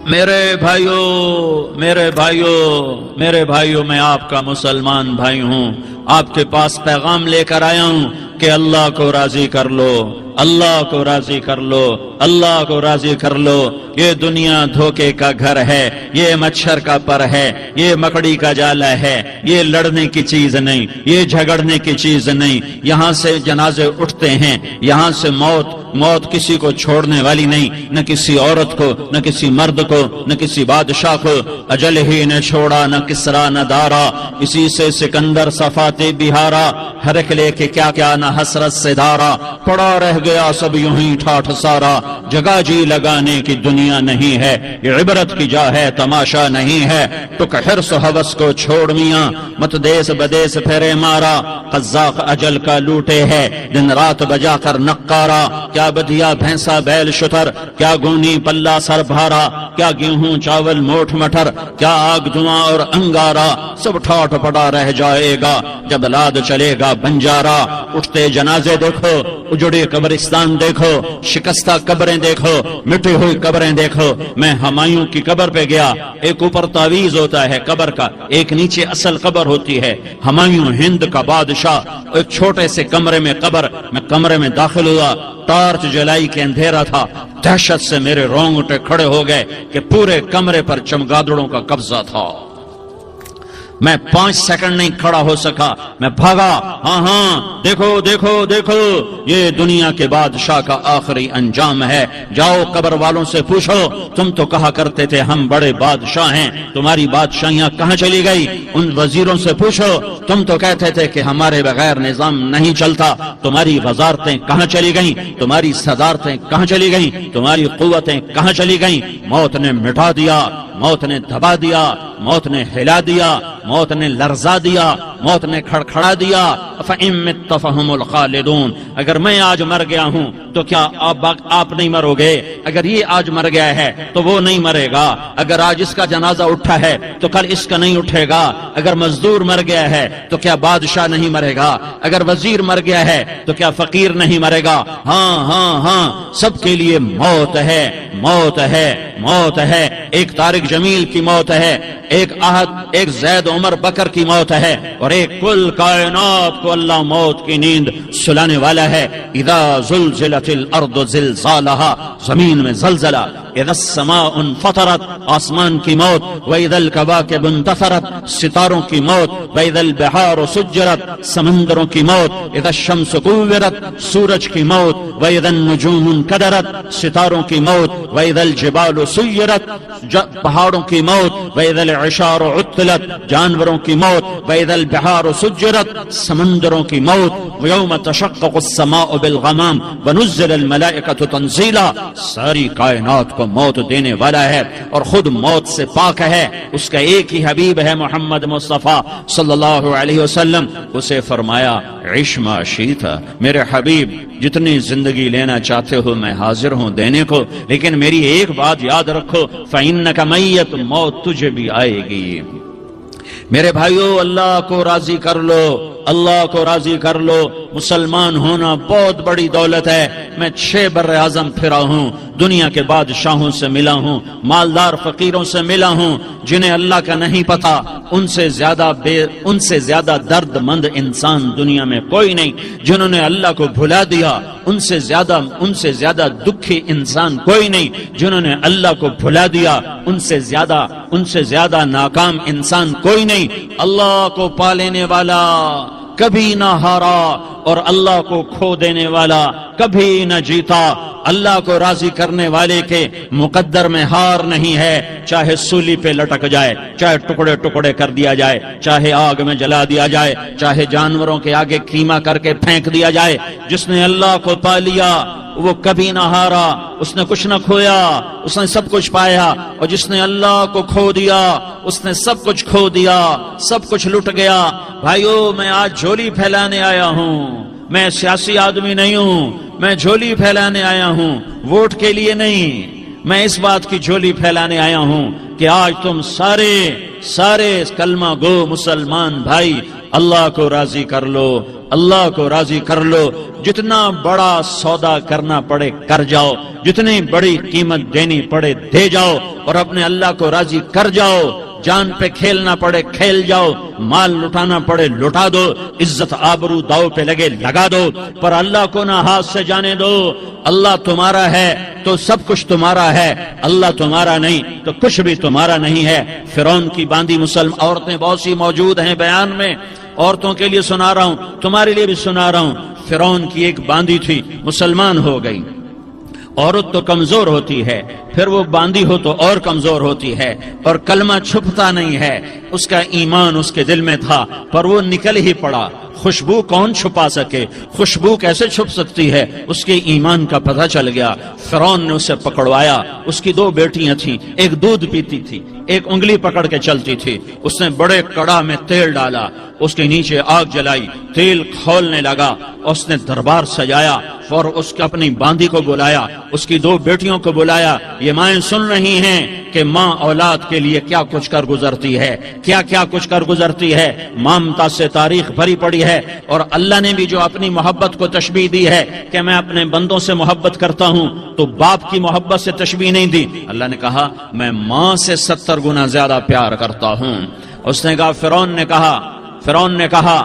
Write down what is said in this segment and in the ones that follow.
میرے بھائیوں میں آپ کا مسلمان بھائی ہوں، آپ کے پاس پیغام لے کر آیا ہوں کہ اللہ کو راضی کر لو، اللہ کو راضی کر لو، اللہ کو راضی کر لو۔ یہ دنیا دھوکے کا گھر ہے، یہ مچھر کا پر ہے، یہ مکڑی کا جالا ہے، یہ لڑنے کی چیز نہیں، یہ جھگڑنے کی چیز نہیں۔ یہاں سے جنازے اٹھتے ہیں، یہاں سے موت کسی کو چھوڑنے والی نہیں، نہ کسی عورت کو، نہ کسی مرد کو، نہ کسی بادشاہ کو۔ اجل ہی نے چھوڑا نہ کسرا نہ دارا، اسی سے سکندر صفاتے بہارا۔ ہرک لے کے کیا کیا نہ حسرت سے دھارا، پڑا رہ گیا سب یوں ہی ٹھاٹھ سارا۔ جگہ جی لگانے کی دنیا نہیں ہے، یہ عبرت کی جا ہے تماشا نہیں ہے۔ ٹک حرص و ہوس کو چھوڑ میاں، مت دیس بدیس پھیرے مارا۔ قزاق اجل کا لوٹے ہے، دن رات بجا کر نقارا۔ کیا بدیا بھینسا بیل شتر، کیا گونی پلہ سر بھارا، کیا گیہوں چاول موٹھ مٹر، کیا آگ دھواں اور انگارا۔ سب ٹھاٹ پڑا رہ جائے گا جب لاد چلے گا بنجارا۔ اٹھتے جنازے دیکھو، اجڑے قبرستان دیکھو، شکستہ قبریں دیکھو، مٹی ہوئی قبریں دیکھو۔ میں ہمایوں کی قبر پہ گیا، ایک اوپر تعویذ ہوتا ہے قبر کا، ایک نیچے اصل قبر ہوتی ہے۔ ہمایوں ہند کا بادشاہ، ایک چھوٹے سے کمرے میں قبر، میں کمرے میں داخل ہوا، ٹارچ جلائی کے اندھیرا تھا۔ دہشت سے میرے رونگٹے کھڑے ہو گئے کہ پورے کمرے پر چمگادڑوں کا قبضہ تھا۔ میں 5 سیکنڈ نہیں کھڑا ہو سکا، میں بھاگا۔ ہاں دیکھو دیکھو دیکھو، یہ دنیا کے بادشاہ کا آخری انجام ہے۔ جاؤ قبر والوں سے پوچھو، تم تو کہا کرتے تھے ہم بڑے بادشاہ ہیں، تمہاری بادشاہیاں کہاں چلی گئی؟ ان وزیروں سے پوچھو، تم تو کہتے تھے کہ ہمارے بغیر نظام نہیں چلتا، تمہاری وزارتیں کہاں چلی گئیں؟ تمہاری صدارتیں کہاں چلی گئیں؟ تمہاری قوتیں کہاں چلی گئیں؟ موت نے مٹا دیا، موت نے دبا دیا، موت نے ہلا دیا، موت نے لرزا دیا، موت نے کھڑکھڑا دیا۔ فَإِن مِتَّ فَهُمُ الْخَالِدُونَ، اگر میں آج مر گیا ہوں تو کیا آپ نہیں مرو گے؟ اگر یہ آج مر گیا ہے تو وہ نہیں مرے گا۔ اگر آج اس کا جنازہ اٹھا ہے تو کل اس کا نہیں اٹھے گا۔ اگر مزدور مر گیا ہے تو کیا بادشاہ نہیں مرے گا؟ اگر وزیر مر گیا ہے تو کیا فقیر نہیں مرے گا؟ ہاں سب کے لیے موت ہے، موت ہے، موت ہے۔ ایک طارق جمیل کی موت ہے، ایک زید عمر بکر کی موت ہے، اور ایک کل کائنات کو اللہ موت کی نیند سلانے والا ہے۔ اذا زلزلت الارض زلزالها، زمین میں زلزلہ۔ اذا السماء انفطرت، آسمان کی موت۔ واذا الكواكب انتثرت، ستاروں کی موت۔ واذا البحار سجرت، سمندروں کی موت۔ اذا الشمس كورت، سورج کی موت۔ واذا النجوم انكدرت، ستاروں کی موت۔ واذا الجبال سيرت، پہاڑوں کی موت۔ واذا العشار عطلت، جانوروں کی موت۔ واذا البحار سجرت، سمندروں کی موت۔ ويوم تشقق السماء بالغمام ونزل الملائكة تنزيلا، ساری کائنات کو موت دینے والا ہے اور خود موت سے پاک ہے۔ اس کا ایک ہی حبیب ہے محمد مصطفیٰ صلی اللہ علیہ وسلم۔ اسے فرمایا عش ما شئت، میرے حبیب جتنی زندگی لینا چاہتے ہو میں حاضر ہوں دینے کو، لیکن میری ایک بات یاد رکھو، فإنک میت، موت تجھے بھی آئے گی۔ میرے بھائیو، اللہ کو راضی کر لو، اللہ کو راضی کر لو۔ مسلمان ہونا بہت بڑی دولت ہے۔ میں 6 بر اعظم پھرا ہوں، دنیا کے بادشاہوں سے ملا ہوں، مالدار فقیروں سے ملا ہوں، جنہیں اللہ کا نہیں پتا، ان سے زیادہ درد مند انسان دنیا میں کوئی نہیں۔ جنہوں نے اللہ کو بھلا دیا، ان سے زیادہ دکھی انسان کوئی نہیں۔ جنہوں نے اللہ کو بھلا دیا، ان سے زیادہ ناکام انسان کوئی نہیں۔ اللہ کو پا لینے والا کبھی نہ ہارا، اور اللہ کو کھو دینے والا کبھی نہ جیتا۔ اللہ کو راضی کرنے والے کے مقدر میں ہار نہیں ہے، چاہے سولی پہ لٹک جائے، چاہے ٹکڑے ٹکڑے کر دیا جائے، چاہے آگ میں جلا دیا جائے، چاہے جانوروں کے آگے قیمہ کر کے پھینک دیا جائے۔ جس نے اللہ کو پا لیا وہ کبھی نہ ہارا، اس نے کچھ نہ کھویا، اس نے سب کچھ پایا۔ اور جس نے اللہ کو کھو دیا اس نے سب کچھ کھو دیا، سب کچھ لٹ گیا۔ بھائیو، میں آج جھولی پھیلانے آیا ہوں، میں سیاسی آدمی نہیں ہوں، میں جھولی پھیلانے آیا ہوں، ووٹ کے لیے نہیں۔ میں اس بات کی جھولی پھیلانے آیا ہوں کہ آج تم سارے کلمہ گو مسلمان بھائی اللہ کو راضی کر لو، اللہ کو راضی کر لو، جتنا بڑا سودا کرنا پڑے کر جاؤ، جتنی بڑی قیمت دینی پڑے دے جاؤ، اور اپنے اللہ کو راضی کر جاؤ، جان پہ کھیلنا پڑے کھیل جاؤ، مال لٹانا پڑے لٹا دو، عزت آبرو داؤ پہ لگے لگا دو، پر اللہ کو نہ ہاتھ سے جانے دو۔ اللہ تمہارا ہے تو سب کچھ تمہارا ہے، اللہ تمہارا نہیں تو کچھ بھی تمہارا نہیں ہے۔ فرعون کی باندھی مسلم عورتیں بہت سی موجود ہیں بیان میں، عورتوں کے لیے سنا رہا ہوں، تمہارے لیے بھی سنا رہا ہوں۔ فرعون کی ایک باندھی تھی، مسلمان ہو گئی۔ عورت تو کمزور ہوتی ہے، پھر وہ باندھی ہو تو اور کمزور ہوتی ہے، اور کلمہ چھپتا نہیں ہے، اس کا ایمان اس کے دل میں تھا، پر وہ نکل ہی پڑا۔ خوشبو کون چھپا سکے، خوشبو کیسے چھپ سکتی ہے، اس کے ایمان کا پتہ چل گیا۔ فرعون نے اسے پکڑوایا، اس کی دو بیٹیاں تھیں، ایک دودھ پیتی تھی، ایک انگلی پکڑ کے چلتی تھی۔ اس نے بڑے کڑا میں تیل ڈالا، اس کے نیچے آگ جلائی، تیل کھولنے لگا، اس نے دربار سجایا اور اس کے اپنی باندھی کو بلایا، اس کی دو بیٹیوں کو بلایا۔ یہ مائیں سن رہی ہیں کہ ماں اولاد کے لیے کیا کچھ کر گزرتی ہے، کیا کیا کچھ کر گزرتی ہے، مامتا سے تاریخ بھری پڑی ہے۔ اور اللہ نے بھی جو اپنی محبت کو تشبیہ دی ہے کہ میں اپنے بندوں سے محبت کرتا ہوں، تو باپ کی محبت سے تشبیہ نہیں دی۔ اللہ نے کہا میں ماں سے 70 گنا زیادہ پیار کرتا ہوں۔ اس نے کہا فرعون نے کہا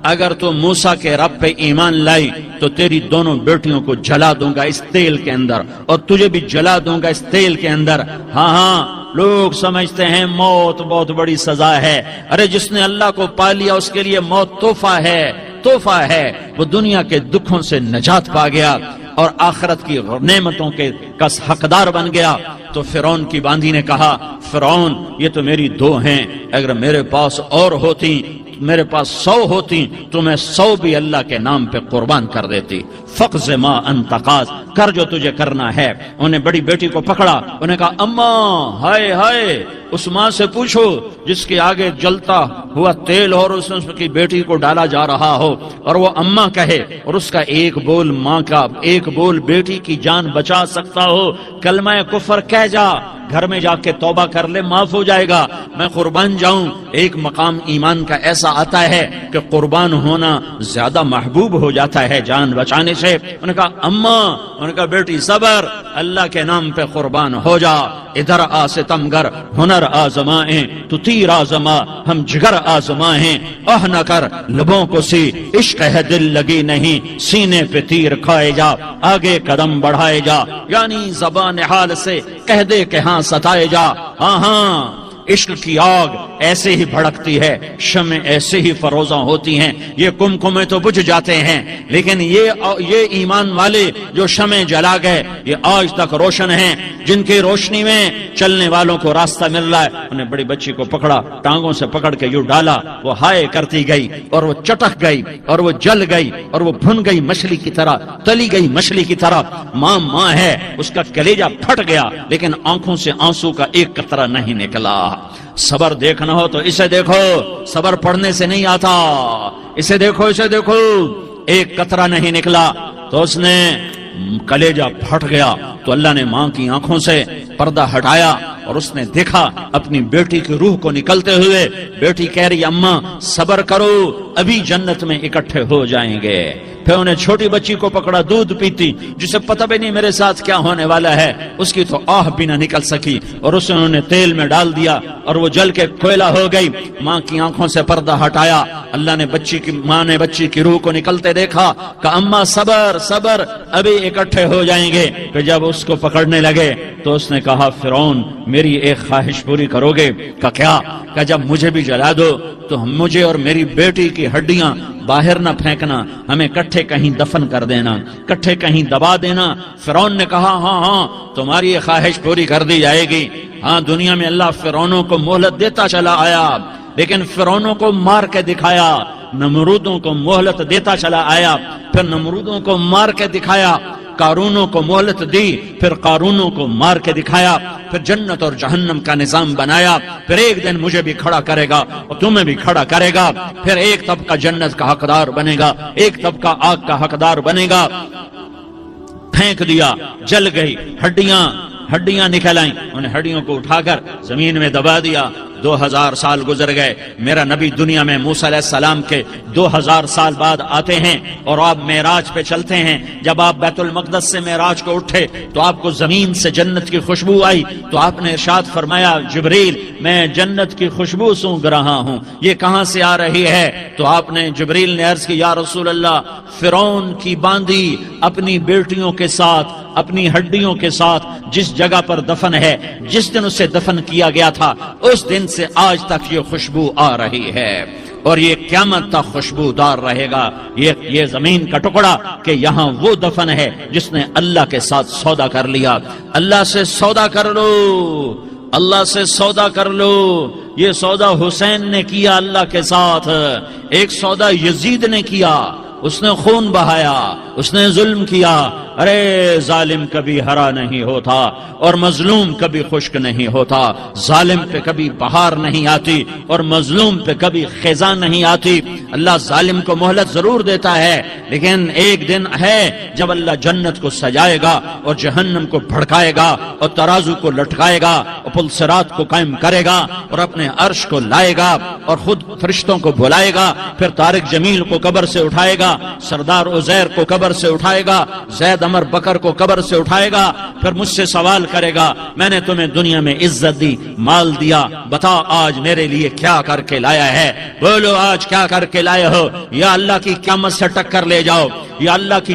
اگر تو موسیٰ کے رب پہ ایمان لائی تو تیری دونوں بیٹیوں کو جلا دوں گا اس تیل کے اندر، اور تجھے بھی جلا دوں گا اس تیل کے اندر۔ ہاں لوگ سمجھتے ہیں موت بہت بڑی سزا ہے، ارے جس نے اللہ کو پا لیا اس کے لیے موت تحفہ ہے۔ وہ دنیا کے دکھوں سے نجات پا گیا اور آخرت کی نعمتوں کے کا حقدار بن گیا۔ تو فرعون کی باندھی نے کہا فرعون یہ تو میری دو ہیں، اگر میرے پاس اور ہوتی، میرے پاس 100 ہوتی تو میں 100 بھی اللہ کے نام پہ قربان کر دیتی۔ فقض ما انت قاض، کر جو تجھے کرنا ہے۔ انہیں بڑی بیٹی کو پکڑا، انہیں کہا اماں ہائے اس ماں سے پوچھو جس کے آگے جلتا ہوا تیل اور اس کی بیٹی کو ڈالا جا رہا ہو، اور وہ اماں کہے، اور اس کا ایک بول ماں کا، ایک بول بیٹی کی جان بچا سکتا ہو، کلمہ کفر کہہ جا، گھر میں جا کے توبہ کر لے، معاف ہو جائے گا، میں قربان جاؤں۔ ایک مقام ایمان کا ایسا آتا ہے کہ قربان ہونا زیادہ محبوب ہو جاتا ہے جان بچانے سے۔ انہوں نے کہا اماں، انہوں نے کہا بیٹی صبر، اللہ کے نام پہ قربان ہو جا۔ ادھر آ ستمگر ہنر آزمائیں، تو تیر آزما ہم جگر آزمائیں، آہ نہ کر لبوں کو سی عشق ہے دل لگی نہیں، سینے پہ تیر کھائے جا، آگے قدم بڑھائے جا، یعنی زبان حال سے کہہ دے کہ ہاں ستائے جا۔ ہاں عشق کی آگ ایسے ہی بھڑکتی ہے، شمع ایسے ہی فروزاں ہوتی ہیں، یہ کمکمے تو بجھ جاتے ہیں، لیکن یہ ایمان والے جو شمع جلا گئے یہ آج تک روشن ہیں، جن کی روشنی میں چلنے والوں کو راستہ مل رہا ہے۔ انہیں بڑی بچی کو پکڑا، ٹانگوں سے پکڑ کے یوں ڈالا، وہ ہائے کرتی گئی اور وہ چٹک گئی اور وہ جل گئی اور وہ بھن گئی مچھلی کی طرح، تلی گئی مچھلی کی طرح۔ ماں ہے، اس کا کلیجہ پھٹ گیا، لیکن آنکھوں سے آنسو کا ایک قطرہ نہیں نکلا۔ صبر دیکھنا ہو تو اسے دیکھو، صبر پڑھنے سے نہیں آتا، اسے دیکھو ایک قطرہ نہیں نکلا تو اس نے کلیجہ پھٹ گیا۔ تو اللہ نے ماں کی آنکھوں سے پردہ ہٹایا اور اس نے دیکھا اپنی بیٹی کی روح کو نکلتے ہوئے۔ بیٹی کہہ رہی اماں صبر کرو، ابھی جنت میں اکٹھے ہو جائیں گے۔ پھر انہیں چھوٹی بچی کو پکڑا، دودھ پیتی، جسے پتہ بھی نہیں میرے ساتھ کیا ہونے والا ہے، اس کی تو آہ بھی نہ نکل سکی، اور اسے انہوں نے تیل میں ڈال دیا اور وہ جل کے کوئلہ ہو گئی۔ ماں کی آنکھوں سے پردہ ہٹایا، اللہ نے ماں نے بچی کی روح کو نکلتے دیکھا کہ اماں صبر ابھی اکٹھے ہو جائیں گے۔ پھر جب اس کو پکڑنے لگے تو اس نے کہا فرعون میری ایک خواہش پوری کرو گے؟ کیا؟ کہ جب مجھے بھی جلا دو تو مجھے اور میری بیٹی کی ہڈیاں باہر نہ پھینکنا، ہمیں کٹھے کہیں دفن کر دینا، کٹھے کہیں دبا دینا۔ فرعون نے کہا ہاں تمہاری یہ خواہش پوری کر دی جائے گی۔ ہاں دنیا میں اللہ فرعونوں کو مہلت دیتا چلا آیا، لیکن فرعونوں کو مار کے دکھایا، نمرودوں کو مہلت دیتا چلا آیا، پھر نمرودوں کو مار کے دکھایا، قارونوں کو مہلت دی، پھر قارونوں کو مار کے دکھایا، پھر جنت اور جہنم کا نظام بنایا، پھر ایک دن مجھے بھی کھڑا کرے گا اور تمہیں بھی کھڑا کرے گا، پھر ایک طبقہ جنت کا حقدار بنے گا، ایک طبقہ آگ کا حقدار بنے گا۔ پھینک دیا، جل گئی، ہڈیاں نکل آئیں، انہیں ہڈیوں کو اٹھا کر زمین میں دبا دیا، 2000 سال گزر گئے، میرا نبی دنیا میں موسیٰ علیہ السلام کے 2000 سال بعد آتے ہیں اور آپ معراج پہ چلتے ہیں۔ جب آپ بیت المقدس سے معراج کو اٹھے تو آپ کو زمین سے جنت کی خوشبو آئی، تو آپ نے ارشاد فرمایا جبریل میں جنت کی خوشبو سونگ رہا ہوں، یہ کہاں سے آ رہی ہے؟ تو آپ نے جبریل نے عرض کی یا رسول اللہ، فرعون کی باندی اپنی بیٹیوں کے ساتھ، اپنی ہڈیوں کے ساتھ جس جگہ پر دفن ہے، جس دن اسے دفن کیا گیا تھا، اس دن سے آج تک یہ خوشبو آ رہی ہے، اور یہ قیامت تک خوشبودار رہے گا۔ یہ زمین کا ٹکڑا کہ یہاں وہ دفن ہے جس نے اللہ کے ساتھ سودا کر لیا۔ اللہ سے سودا کر لو، اللہ سے سودا کر لو۔ یہ سودا حسین نے کیا اللہ کے ساتھ، ایک سودا یزید نے کیا، اس نے خون بہایا، اس نے ظلم کیا۔ ارے ظالم کبھی ہرا نہیں ہوتا اور مظلوم کبھی خشک نہیں ہوتا، ظالم پہ کبھی بہار نہیں آتی اور مظلوم پہ کبھی خزاں نہیں آتی۔ اللہ ظالم کو مہلت ضرور دیتا ہے، لیکن ایک دن ہے جب اللہ جنت کو سجائے گا اور جہنم کو بھڑکائے گا اور ترازو کو لٹکائے گا اور پل صراط کو قائم کرے گا اور اپنے عرش کو لائے گا اور خود فرشتوں کو بلائے گا، پھر طارق جمیل کو قبر سے اٹھائے گا، سردار عزیر کو قبر سے اٹھائے گا، زید عمر بکر کو قبر سے اٹھائے گا، پھر مجھ سے سوال کرے گا میں نے تمہیں دنیا میں عزت دی، مال دیا، بتا آج میرے لیے کیا کر کے لایا ہے؟ بولو آج کیا کر کے لائے ہو؟ یا اللہ کی قیامت سے ٹکر لے جاؤ، یا اللہ کی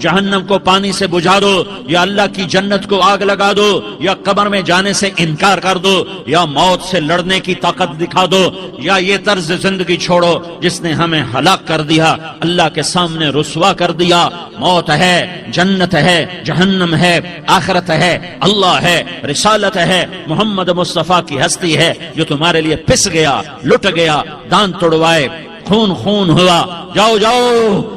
جہنم کو پانی سے بجھا دو، یا اللہ کی جنت کو آگ لگا دو، یا قبر میں جانے سے انکار کر دو، یا موت سے لڑنے کی طاقت دکھا دو، یا یہ طرز زندگی چھوڑو جس نے ہمیں ہلاک کر دیا، اللہ کے سامنے رسوا کر دیا۔ موت ہے، جنت ہے، جہنم ہے، آخرت ہے، اللہ ہے، رسالت ہے، محمد مصطفیٰ کی ہستی ہے جو تمہارے لیے پس گیا، لٹ گیا، دان توڑوائے، خون ہوا۔ جاؤ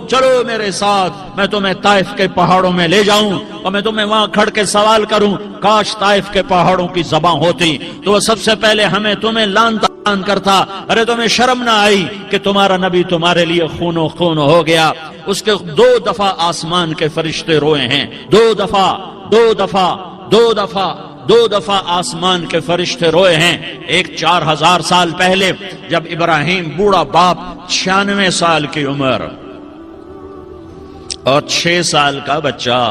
چلو میرے ساتھ، میں تمہیں طائف کے پہاڑوں میں لے جاؤں اور میں تمہیں وہاں کھڑ کے سوال کروں، کاش طائف کے پہاڑوں کی زبان ہوتی تو وہ سب سے پہلے تمہیں لان تان کرتا۔ ارے تمہیں شرم نہ آئی کہ تمہارا نبی تمہارے لیے خون ہو گیا؟ اس کے 2 دفعہ آسمان کے فرشتے روئے ہیں، 2 دفعہ آسمان کے فرشتے روئے ہیں۔ ایک 4000 سال پہلے جب ابراہیم بوڑھا باپ، 96 سال کی عمر اور 6 سال کا بچہ،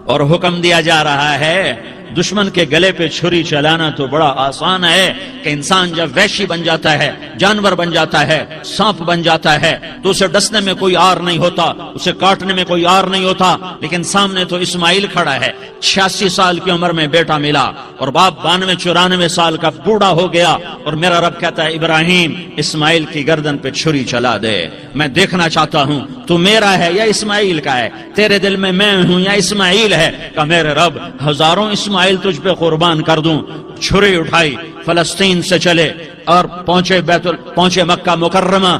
اور حکم دیا جا رہا ہے دشمن کے گلے پہ چھری چلانا تو بڑا آسان ہے کہ انسان جب وحشی بن جاتا ہے، جانور بن جاتا ہے، سانپ بن جاتا ہے تو اسے ڈسنے میں کوئی آر نہیں ہوتا، اسے کاٹنے میں کوئی آر نہیں ہوتا، لیکن سامنے تو اسماعیل کھڑا ہے، 86 سال کی عمر میں بیٹا ملا اور باپ 92-94 سال کا بوڑھا ہو گیا، اور میرا رب کہتا ہے ابراہیم اسماعیل کی گردن پہ چھری چلا دے، میں دیکھنا چاہتا ہوں تو میرا ہے یا اسماعیل کا ہے، تیرے دل میں میں ہوں یا اسماعیل ہے؟ کہ میرے رب ہزاروں اسماعیل تجھ پہ قربان کر دوں۔ چھری اٹھائی، فلسطین سے چلے اور پہنچے مکہ مکرمہ،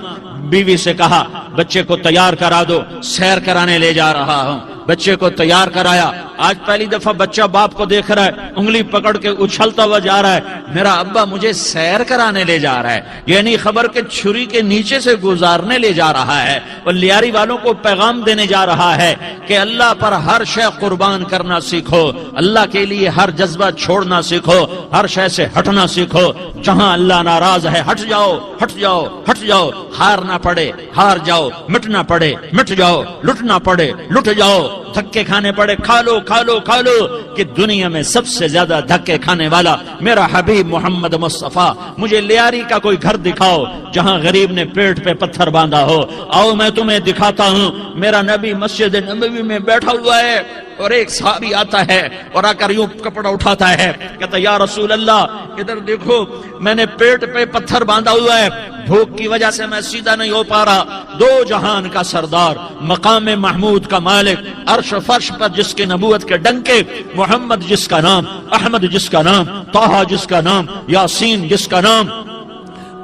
بیوی سے کہا بچے کو تیار کرا دو، سیر کرانے لے جا رہا ہوں۔ بچے کو تیار کرایا، آج پہلی دفعہ بچہ باپ کو دیکھ رہا ہے، انگلی پکڑ کے اچھلتا ہوا جا رہا ہے، میرا ابا مجھے سیر کرانے لے جا رہا ہے، یعنی خبر کے چھری کے نیچے سے گزارنے لے جا رہا ہے، اور لیاری والوں کو پیغام دینے جا رہا ہے کہ اللہ پر ہر شے قربان کرنا سیکھو، اللہ کے لیے ہر جذبہ چھوڑنا سیکھو، ہر شے سے ہٹنا سیکھو، جہاں اللہ ناراض ہے ہٹ جاؤ، ہٹ جاؤ، ہٹ جاؤ، ہار نہ پڑے ہار جاؤ، مٹنا پڑے مٹ جاؤ، لٹنا پڑے لٹ جاؤ، دھکے کھانے پڑے کھا لو کھا لو کھا لو، کہ دنیا میں سب سے زیادہ دھکے کھانے والا میرا حبیب محمد مصطفیٰ۔ مجھے لیاری کا کوئی گھر دکھاؤ جہاں غریب نے پیٹ پہ پتھر باندھا ہو، آؤ میں تمہیں دکھاتا ہوں۔ میرا نبی مسجد نبوی میں بیٹھا ہوا ہے اور ایک صحابی آتا ہے اور آ کر یوں کپڑا اٹھاتا ہے، کہتا یا رسول اللہ ادھر دیکھو، میں نے پیٹ پہ پتھر باندھا ہوا ہے، بھوک کی وجہ سے میں سیدھا نہیں ہو پا رہا۔ 2 جہان کا سردار، مقام محمود کا مالک، عرش و فرش پر جس کی نبوت کے ڈنکے، محمد جس کا نام، احمد جس کا نام، طٰہٰ جس کا نام، یاسین جس کا نام،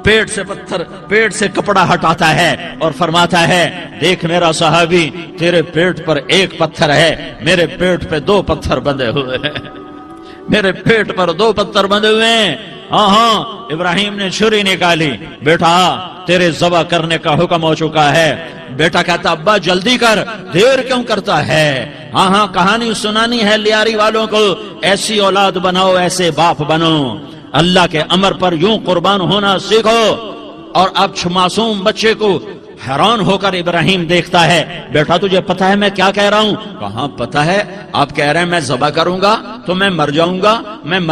پیٹ سے کپڑا ہٹاتا ہے اور فرماتا ہے دیکھ میرا صحابی، تیرے پیٹ پر 1 پتھر ہے، میرے پیٹ پہ 2 پتھر بندھے ہوئے ہیں، میرے پیٹ پر 2 پتھر بندھے ہوئے ہیں۔ ہاں ابراہیم نے چھری نکالی، بیٹا تیرے ذبح کرنے کا حکم ہو چکا ہے۔ بیٹا کہتا ابا جلدی کر، دیر کیوں کرتا ہے؟ ہاں کہانی سنانی ہے لیاری والوں کو، ایسی اولاد بناؤ، ایسے باپ بنو۔ اللہ کے امر پر یوں قربان ہونا سیکھو۔ اور اب معصوم بچے کو حیران ہو کر ابراہیم دیکھتا ہے، بیٹا تجھے پتا ہے میں کیا کہہ رہا ہوں؟ کہاں پتا ہے، آپ کہہ رہے ہیں میں ذبح کروں گا تو میں مر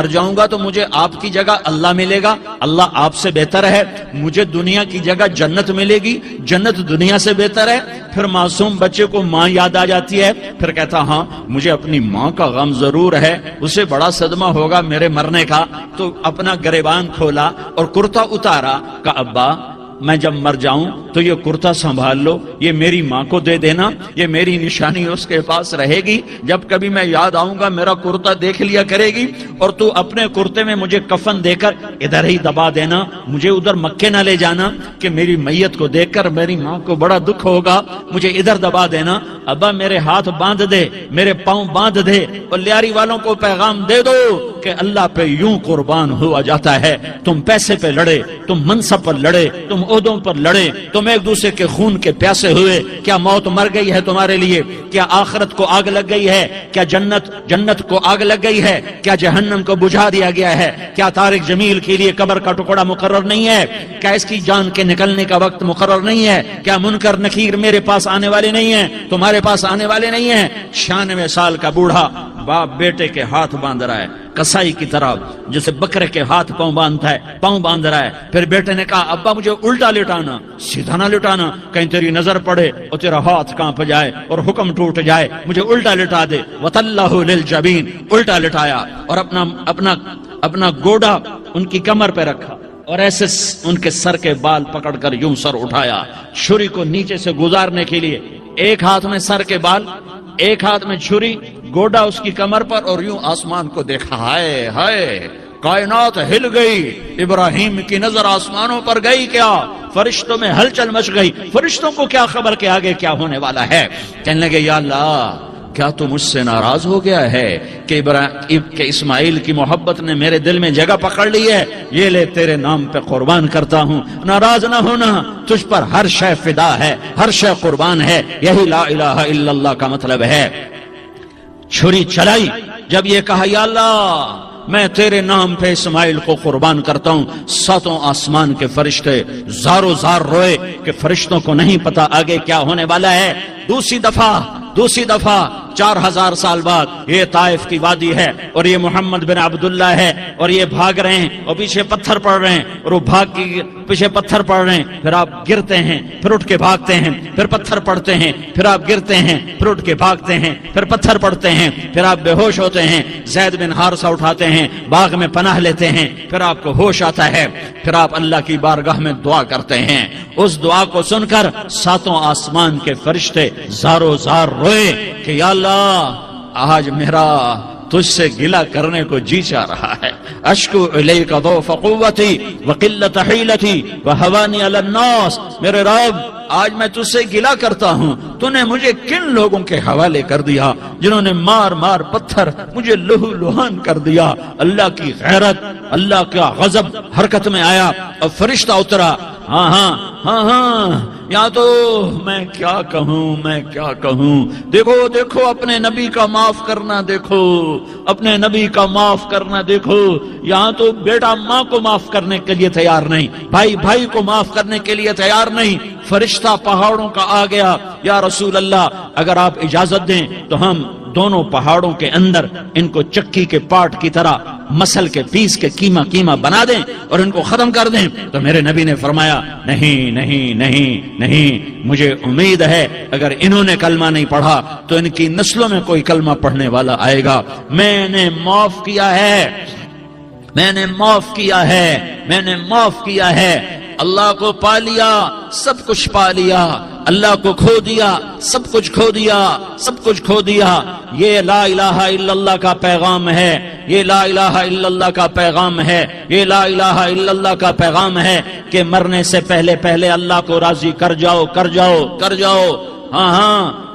جاؤں گا تو مجھے آپ کی جگہ اللہ ملے گا، اللہ آپ سے بہتر ہے، مجھے دنیا کی جگہ جنت ملے گی، جنت دنیا سے بہتر ہے۔ پھر معصوم بچے کو ماں یاد آ جاتی ہے، پھر کہتا ہاں مجھے اپنی ماں کا غم ضرور ہے، اسے بڑا صدمہ ہوگا میرے مرنے کا۔ تو اپنا گریبان کھولا اور کرتا اتارا، کہ ابا میں جب مر جاؤں تو یہ کرتا سنبھال لو، یہ میری ماں کو دے دینا، یہ میری نشانی اس کے پاس رہے گی، جب کبھی میں یاد آؤں گا میرا کرتا دیکھ لیا کرے گی، اور تو اپنے کرتے میں مجھے کفن دے کر ادھر ہی دبا دینا، مجھے ادھر مکے نہ لے جانا کہ میری میت کو دیکھ کر میری ماں کو بڑا دکھ ہوگا، مجھے ادھر دبا دینا۔ ابا میرے ہاتھ باندھ دے، میرے پاؤں باندھ دے، اور لیاری والوں کو پیغام دے دو کہ اللہ پہ یوں قربان ہوا جاتا ہے۔ تم پیسے پہ لڑے، تم منصب پر لڑے، تم عہدوں پر لڑے، تم ایک دوسرے کے خون کے پیاسے ہوئے، کیا موت مر گئی ہے تمہارے لیے؟ کیا آخرت کو آگ لگ گئی ہے؟ کیا جنت کو آگ لگ گئی ہے؟ کیا جہنم کو بجھا دیا گیا ہے؟ کیا طارق جمیل کے لیے قبر کا ٹکڑا مقرر نہیں ہے؟ کیا اس کی جان کے نکلنے کا وقت مقرر نہیں ہے؟ کیا منکر نکیر میرے پاس آنے والے نہیں ہیں، تمہارے پاس آنے والے نہیں ہیں؟ 96 سال کا بوڑھا باپ بیٹے کے ہاتھ باندھ رہا ہے کسائی کی طرح، جیسے بکرے کے ہاتھ پاؤں باندھ رہا ہے۔ پھر بیٹے نے کہا ابا مجھے الٹا لٹانا، سیدھا نہ لٹانا، کہیں تیری نظر پڑے اور تیرا ہاتھ کانپ جائے اور حکم ٹوٹ جائے، مجھے الٹا لٹا دے۔ وَتَلَّهُ لِلْجَبِينِ، الٹا لٹایا اور اپنا گوڑا ان کی کمر پہ رکھا، اور ایسے ان کے سر کے بال پکڑ کر یوں سر اٹھایا، چھری کو نیچے سے گزارنے کے لیے، ایک ہاتھ میں سر کے بال، ایک ہاتھ میں چھری، گوڈا اس کی کمر پر، اور یوں آسمان کو دیکھا۔ ہائے ہائے، کائنات ہل گئی، ابراہیم کی نظر آسمانوں پر گئی، کیا فرشتوں میں ہلچل مچ گئی، فرشتوں کو کیا خبر کہ آگے کیا ہونے والا ہے؟ کہنے لگے یا اللہ کیا تو مجھ سے ناراض ہو گیا ہے کہ اسماعیل کی محبت نے میرے دل میں جگہ پکڑ لی ہے؟ یہ لے تیرے نام پہ قربان کرتا ہوں، ناراض نہ ہونا، تجھ پر ہر شے فدا ہے، ہر شے قربان ہے، یہی لا الہ الا اللہ کا مطلب ہے۔ چھری چلائی، جب یہ کہا یا اللہ میں تیرے نام پہ اسماعیل کو قربان کرتا ہوں، 7 آسمان کے فرشتے زارو زار روئے کہ فرشتوں کو نہیں پتا آگے کیا ہونے والا ہے۔ دوسری دفعہ 4000 سال بعد یہ طائف کی وادی ہے، اور یہ محمد بن عبداللہ ہے، اور یہ بھاگ رہے ہیں اور پیچھے پتھر پڑ رہے ہیں، اور وہ بھاگ کے پیچھے پتھر پڑ رہے ہیں، پھر آپ گرتے ہیں، پھر اٹھ کے بھاگتے ہیں، پھر پتھر پڑتے ہیں، پھر آپ گرتے ہیں، پھر اٹھ کے بھاگتے ہیں، پھر پتھر پڑتے ہیں، پھر آپ بے ہوش ہوتے ہیں، زید بن حارثہ اٹھاتے ہیں، باغ میں پناہ لیتے ہیں، پھر آپ کو ہوش آتا ہے، پھر آپ اللہ کی بارگاہ میں دعا کرتے ہیں۔ اس دعا کو سن کر 7 آسمان کے فرشتے زارو زار روئے کہ یا اللہ آج میرا تجھ سے گلہ کرنے کو جی چاہ رہا ہے۔ اشکو الیک ضعف قوتی وقلت حیلتی وہوانی علی الناس، میرے رب آج میں تجھ سے گلہ کرتا ہوں، تو نے مجھے کن لوگوں کے حوالے کر دیا جنہوں نے مار مار پتھر مجھے لہو لہان کر دیا۔ اللہ کی غیرت، اللہ کا غضب حرکت میں آیا اور فرشتہ اترا۔ ہاں یا تو میں کیا کہوں، دیکھو اپنے نبی کا معاف کرنا، دیکھو اپنے نبی کا معاف کرنا، دیکھو یہاں تو بیٹا ماں کو معاف کرنے کے لیے تیار نہیں، بھائی کو معاف کرنے کے لیے تیار نہیں۔ فرشتہ پہاڑوں کا آ گیا، یا رسول اللہ اگر آپ اجازت دیں تو ہم دونوں پہاڑوں کے اندر ان کو چکی کے پاٹ کی طرح مسل کے پیس کے کیما بنا دیں اور ان کو ختم کر دیں۔ تو میرے نبی نے فرمایا نہیں، مجھے امید ہے اگر انہوں نے کلمہ نہیں پڑھا تو ان کی نسلوں میں کوئی کلمہ پڑھنے والا آئے گا۔ میں نے معاف کیا ہے، اللہ کو پا لیا، سب کچھ پا لیا، اللہ کو کھو دیا، سب کچھ کھو دیا۔ یہ لا الہ الا اللہ کا پیغام ہے، یہ لا الہ الا اللہ کا پیغام ہے، یہ لا الہ الا اللہ کا پیغام ہے کہ مرنے سے پہلے اللہ کو راضی کر جاؤ۔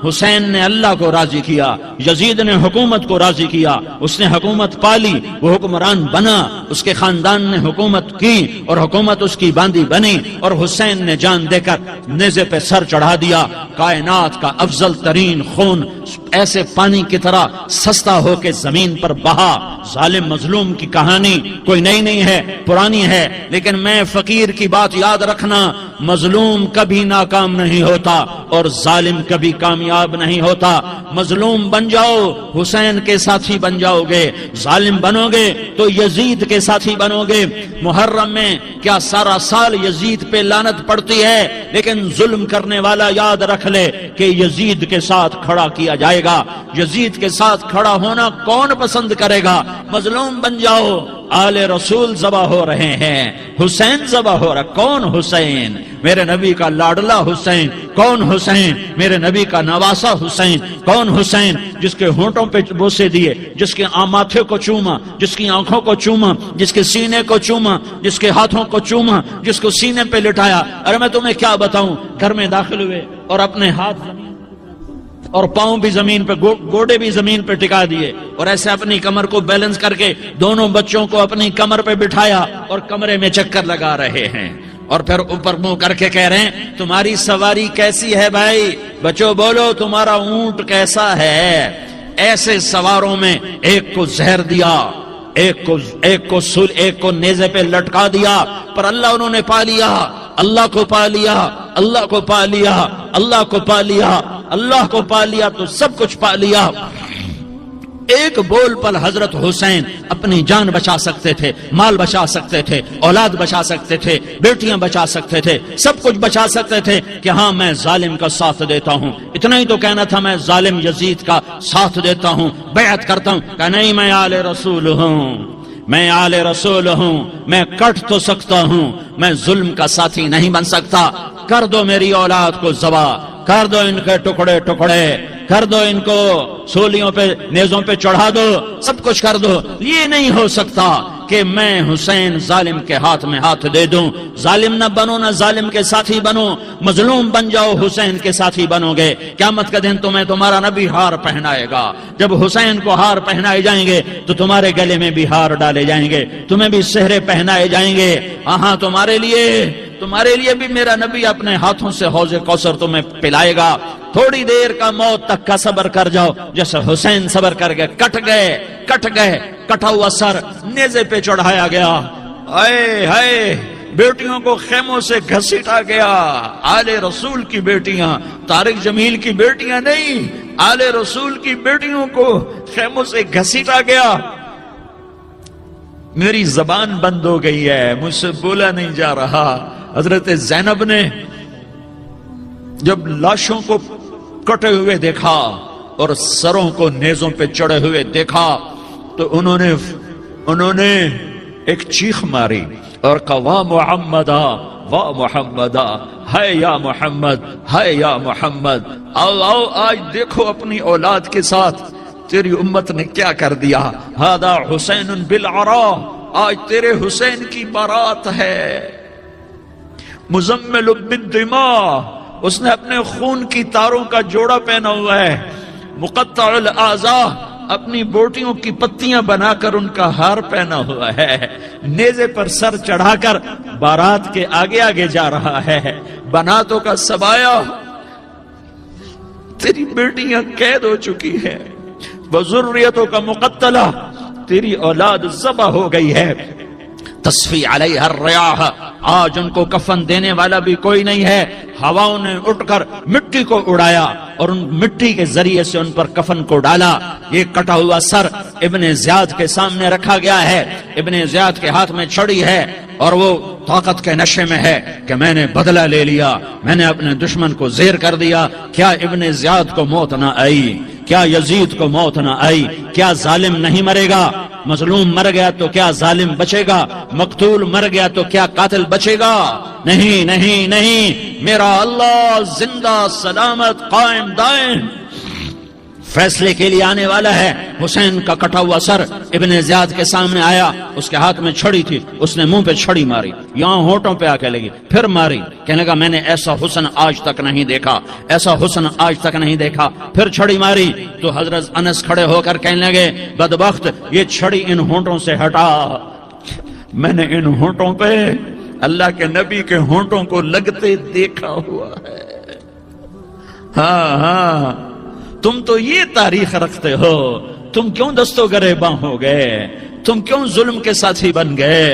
حسین نے اللہ کو راضی کیا، یزید نے حکومت کو راضی کیا، اس نے حکومت پالی، وہ حکمران بنا، اس کے خاندان نے حکومت کی اور حکومت اس کی باندھی بنی، اور حسین نے جان دے کر نیزے پہ سر چڑھا دیا۔ کائنات کا افضل ترین خون ایسے پانی کی طرح سستا ہو کے زمین پر بہا۔ ظالم مظلوم کی کہانی کوئی نئی نہیں ہے، پرانی ہے، لیکن میں فقیر کی بات یاد رکھنا، مظلوم کبھی ناکام نہیں ہوتا اور ظالم کبھی کامیاب نہیں ہوتا۔ مظلوم بن جاؤ حسین کے ساتھی بن جاؤ گے، ظالم بنو گے تو یزید کے ساتھی بنو گے۔ محرم میں کیا سارا سال یزید پہ لعنت پڑتی ہے، لیکن ظلم کرنے والا یاد رکھ لے کہ یزید کے ساتھ کھڑا کیا جائے گا۔ یزید کے ساتھ کھڑا ہونا کون پسند کرے گا؟ مظلوم بن جاؤ۔ آل رسول ذبح ہو رہے ہیں، حسین ذبح ہو رہا۔ کون حسین؟ میرے نبی کا لاڈلا حسین۔ کون حسین؟ میرے نبی کا نواسا حسین۔ کون حسین؟ جس کے ہونٹوں پہ بوسے دیے، جس کے ماتھے کو چوما، جس کی آنکھوں کو چوما، جس کے سینے کو چوما، جس کے ہاتھوں کو چوما، جس کو سینے پہ لٹایا۔ ارے میں تمہیں کیا بتاؤں، گھر میں داخل ہوئے اور اپنے ہاتھ زمین اور پاؤں بھی زمین پہ، گوڑے بھی زمین پہ ٹکا دیے، اور ایسے اپنی کمر کو بیلنس کر کے دونوں بچوں کو اپنی کمر پہ بٹھایا اور کمرے میں چکر لگا رہے ہیں، اور پھر اوپر منہ کر کے کہہ رہے ہیں تمہاری سواری کیسی ہے بھائی؟ بچوں بولو تمہارا اونٹ کیسا ہے؟ ایسے سواروں میں ایک کو زہر دیا، ایک کو نیزے پہ لٹکا دیا، پر اللہ انہوں نے پا لیا، اللہ کو پا لیا، اللہ کو پا لیا، اللہ کو پا لیا، اللہ کو پا لیا تو سب کچھ پا لیا۔ ایک بول پر حضرت حسین اپنی جان بچا سکتے تھے، مال بچا سکتے تھے، اولاد بچا سکتے تھے، بیٹیاں بچا سکتے تھے، سب کچھ بچا سکتے تھے کہ ہاں میں ظالم کا ساتھ دیتا ہوں۔ اتنا ہی تو کہنا تھا میں ظالم یزید کا ساتھ دیتا ہوں، بیعت کرتا ہوں، کہ نہیں میں آل رسول ہوں، میں آل رسول ہوں، میں کٹ تو سکتا ہوں، میں ظلم کا ساتھی نہیں بن سکتا۔ کر دو میری اولاد کو ذبح، کر دو ان کے ٹکڑے ٹکڑے، کر دو ان کو سولیوں پہ نیزوں پہ چڑھا دو، سب کچھ کر دو۔ یہ نہیں ہو سکتا کہ میں حسین ظالم کے ہاتھ میں ہاتھ دے دوں۔ ظالم نہ بنو، نہ ظالم کے ساتھی بنو، مظلوم بن جاؤ، حسین کے ساتھی بنو گے۔ قیامت کا دن تمہیں تمہارا نبی ہار پہنائے گا۔ جب حسین کو ہار پہنائے جائیں گے تو تمہارے گلے میں بھی ہار ڈالے جائیں گے، تمہیں بھی سہرے پہنائے جائیں گے۔ ہاں تمہارے لیے بھی میرا نبی اپنے ہاتھوں سے حوض کوثر تمہیں پلائے گا۔ تھوڑی دیر کا موت تک کا صبر کر جاؤ، جیسے حسین صبر کر گئے، کٹ گئے، کٹا ہوا سر نیزے پہ چڑھایا گیا۔ اے ہائے، بیٹیوں کو خیموں سے گھسیٹا گیا۔ آل رسول کی بیٹیاں، طارق جمیل کی بیٹیاں نہیں، آل رسول کی بیٹیوں کو خیموں سے گھسیٹا گیا۔ میری زبان بند ہو گئی ہے، مجھ سے بولا نہیں جا رہا۔ حضرت زینب نے جب لاشوں کو کٹے ہوئے دیکھا اور سروں کو نیزوں پہ چڑھے ہوئے دیکھا تو انہوں نے ایک چیخ ماری اور کہا واہ محمدا، واہ محمدا، ہے یا محمد، ہے یا محمد۔ آؤ آج دیکھو اپنی اولاد کے ساتھ تیری امت نے کیا کر دیا۔ ہذا حسین بالعراء، آج تیرے حسین کی بارات ہے۔ مزمل بالدماء، اس نے اپنے خون کی تاروں کا جوڑا پہنا ہوا ہے۔ مقطع الاعضاء، اپنی بوٹیوں کی پتیاں بنا کر ان کا ہار پہنا ہوا ہے۔ نیزے پر سر چڑھا کر بارات کے آگے آگے جا رہا ہے۔ بناتوں کا سبایا، تیری بیٹیاں قید ہو چکی ہے۔ وذریتوں کا مقتلہ، تیری اولاد ذبح ہو گئی ہے۔ تصفی علیہ الریاح، آج ان کو کفن دینے والا بھی کوئی نہیں ہے۔ ہواؤں نے اٹھ کر مٹی کو اڑایا اور ان مٹی کے ذریعے سے ان پر کفن کو ڈالا۔ یہ کٹا ہوا سر ابن زیاد کے سامنے رکھا گیا ہے۔ ابن زیاد کے ہاتھ میں چھڑی ہے اور وہ طاقت کے نشے میں ہے کہ میں نے بدلہ لے لیا، میں نے اپنے دشمن کو زیر کر دیا۔ کیا ابن زیاد کو موت نہ آئی؟ کیا یزید کو موت نہ آئی؟ کیا ظالم نہیں مرے گا؟ مظلوم مر گیا تو کیا ظالم بچے گا؟ مقتول مر گیا تو کیا قاتل بچے گا؟ نہیں نہیں نہیں، میرا اللہ زندہ سلامت قائم دائم۔ فیصلے کے لیے آنے والا ہے۔ حسین کا کٹا ہوا سر ابن زیاد کے سامنے آیا، اس کے ہاتھ میں چھڑی تھی، اس نے منہ پہ چھڑی ماری، یہاں ہونٹوں پہ آ کے لگی، پھر ماری، کہنے لگا میں نے ایسا حسن آج تک نہیں دیکھا، ایسا حسن آج تک نہیں دیکھا، پھر چھڑی ماری تو حضرت انس کھڑے ہو کر کہنے لگے بدبخت یہ چھڑی ان ہونٹوں سے ہٹا، میں نے ان ہونٹوں پہ اللہ کے نبی کے ہونٹوں کو لگتے دیکھا ہوا ہے۔ ہاں تم تو یہ تاریخ رکھتے ہو، تم کیوں دستوں گریباں ہو گئے، تم کیوں ظلم کے ساتھی بن گئے،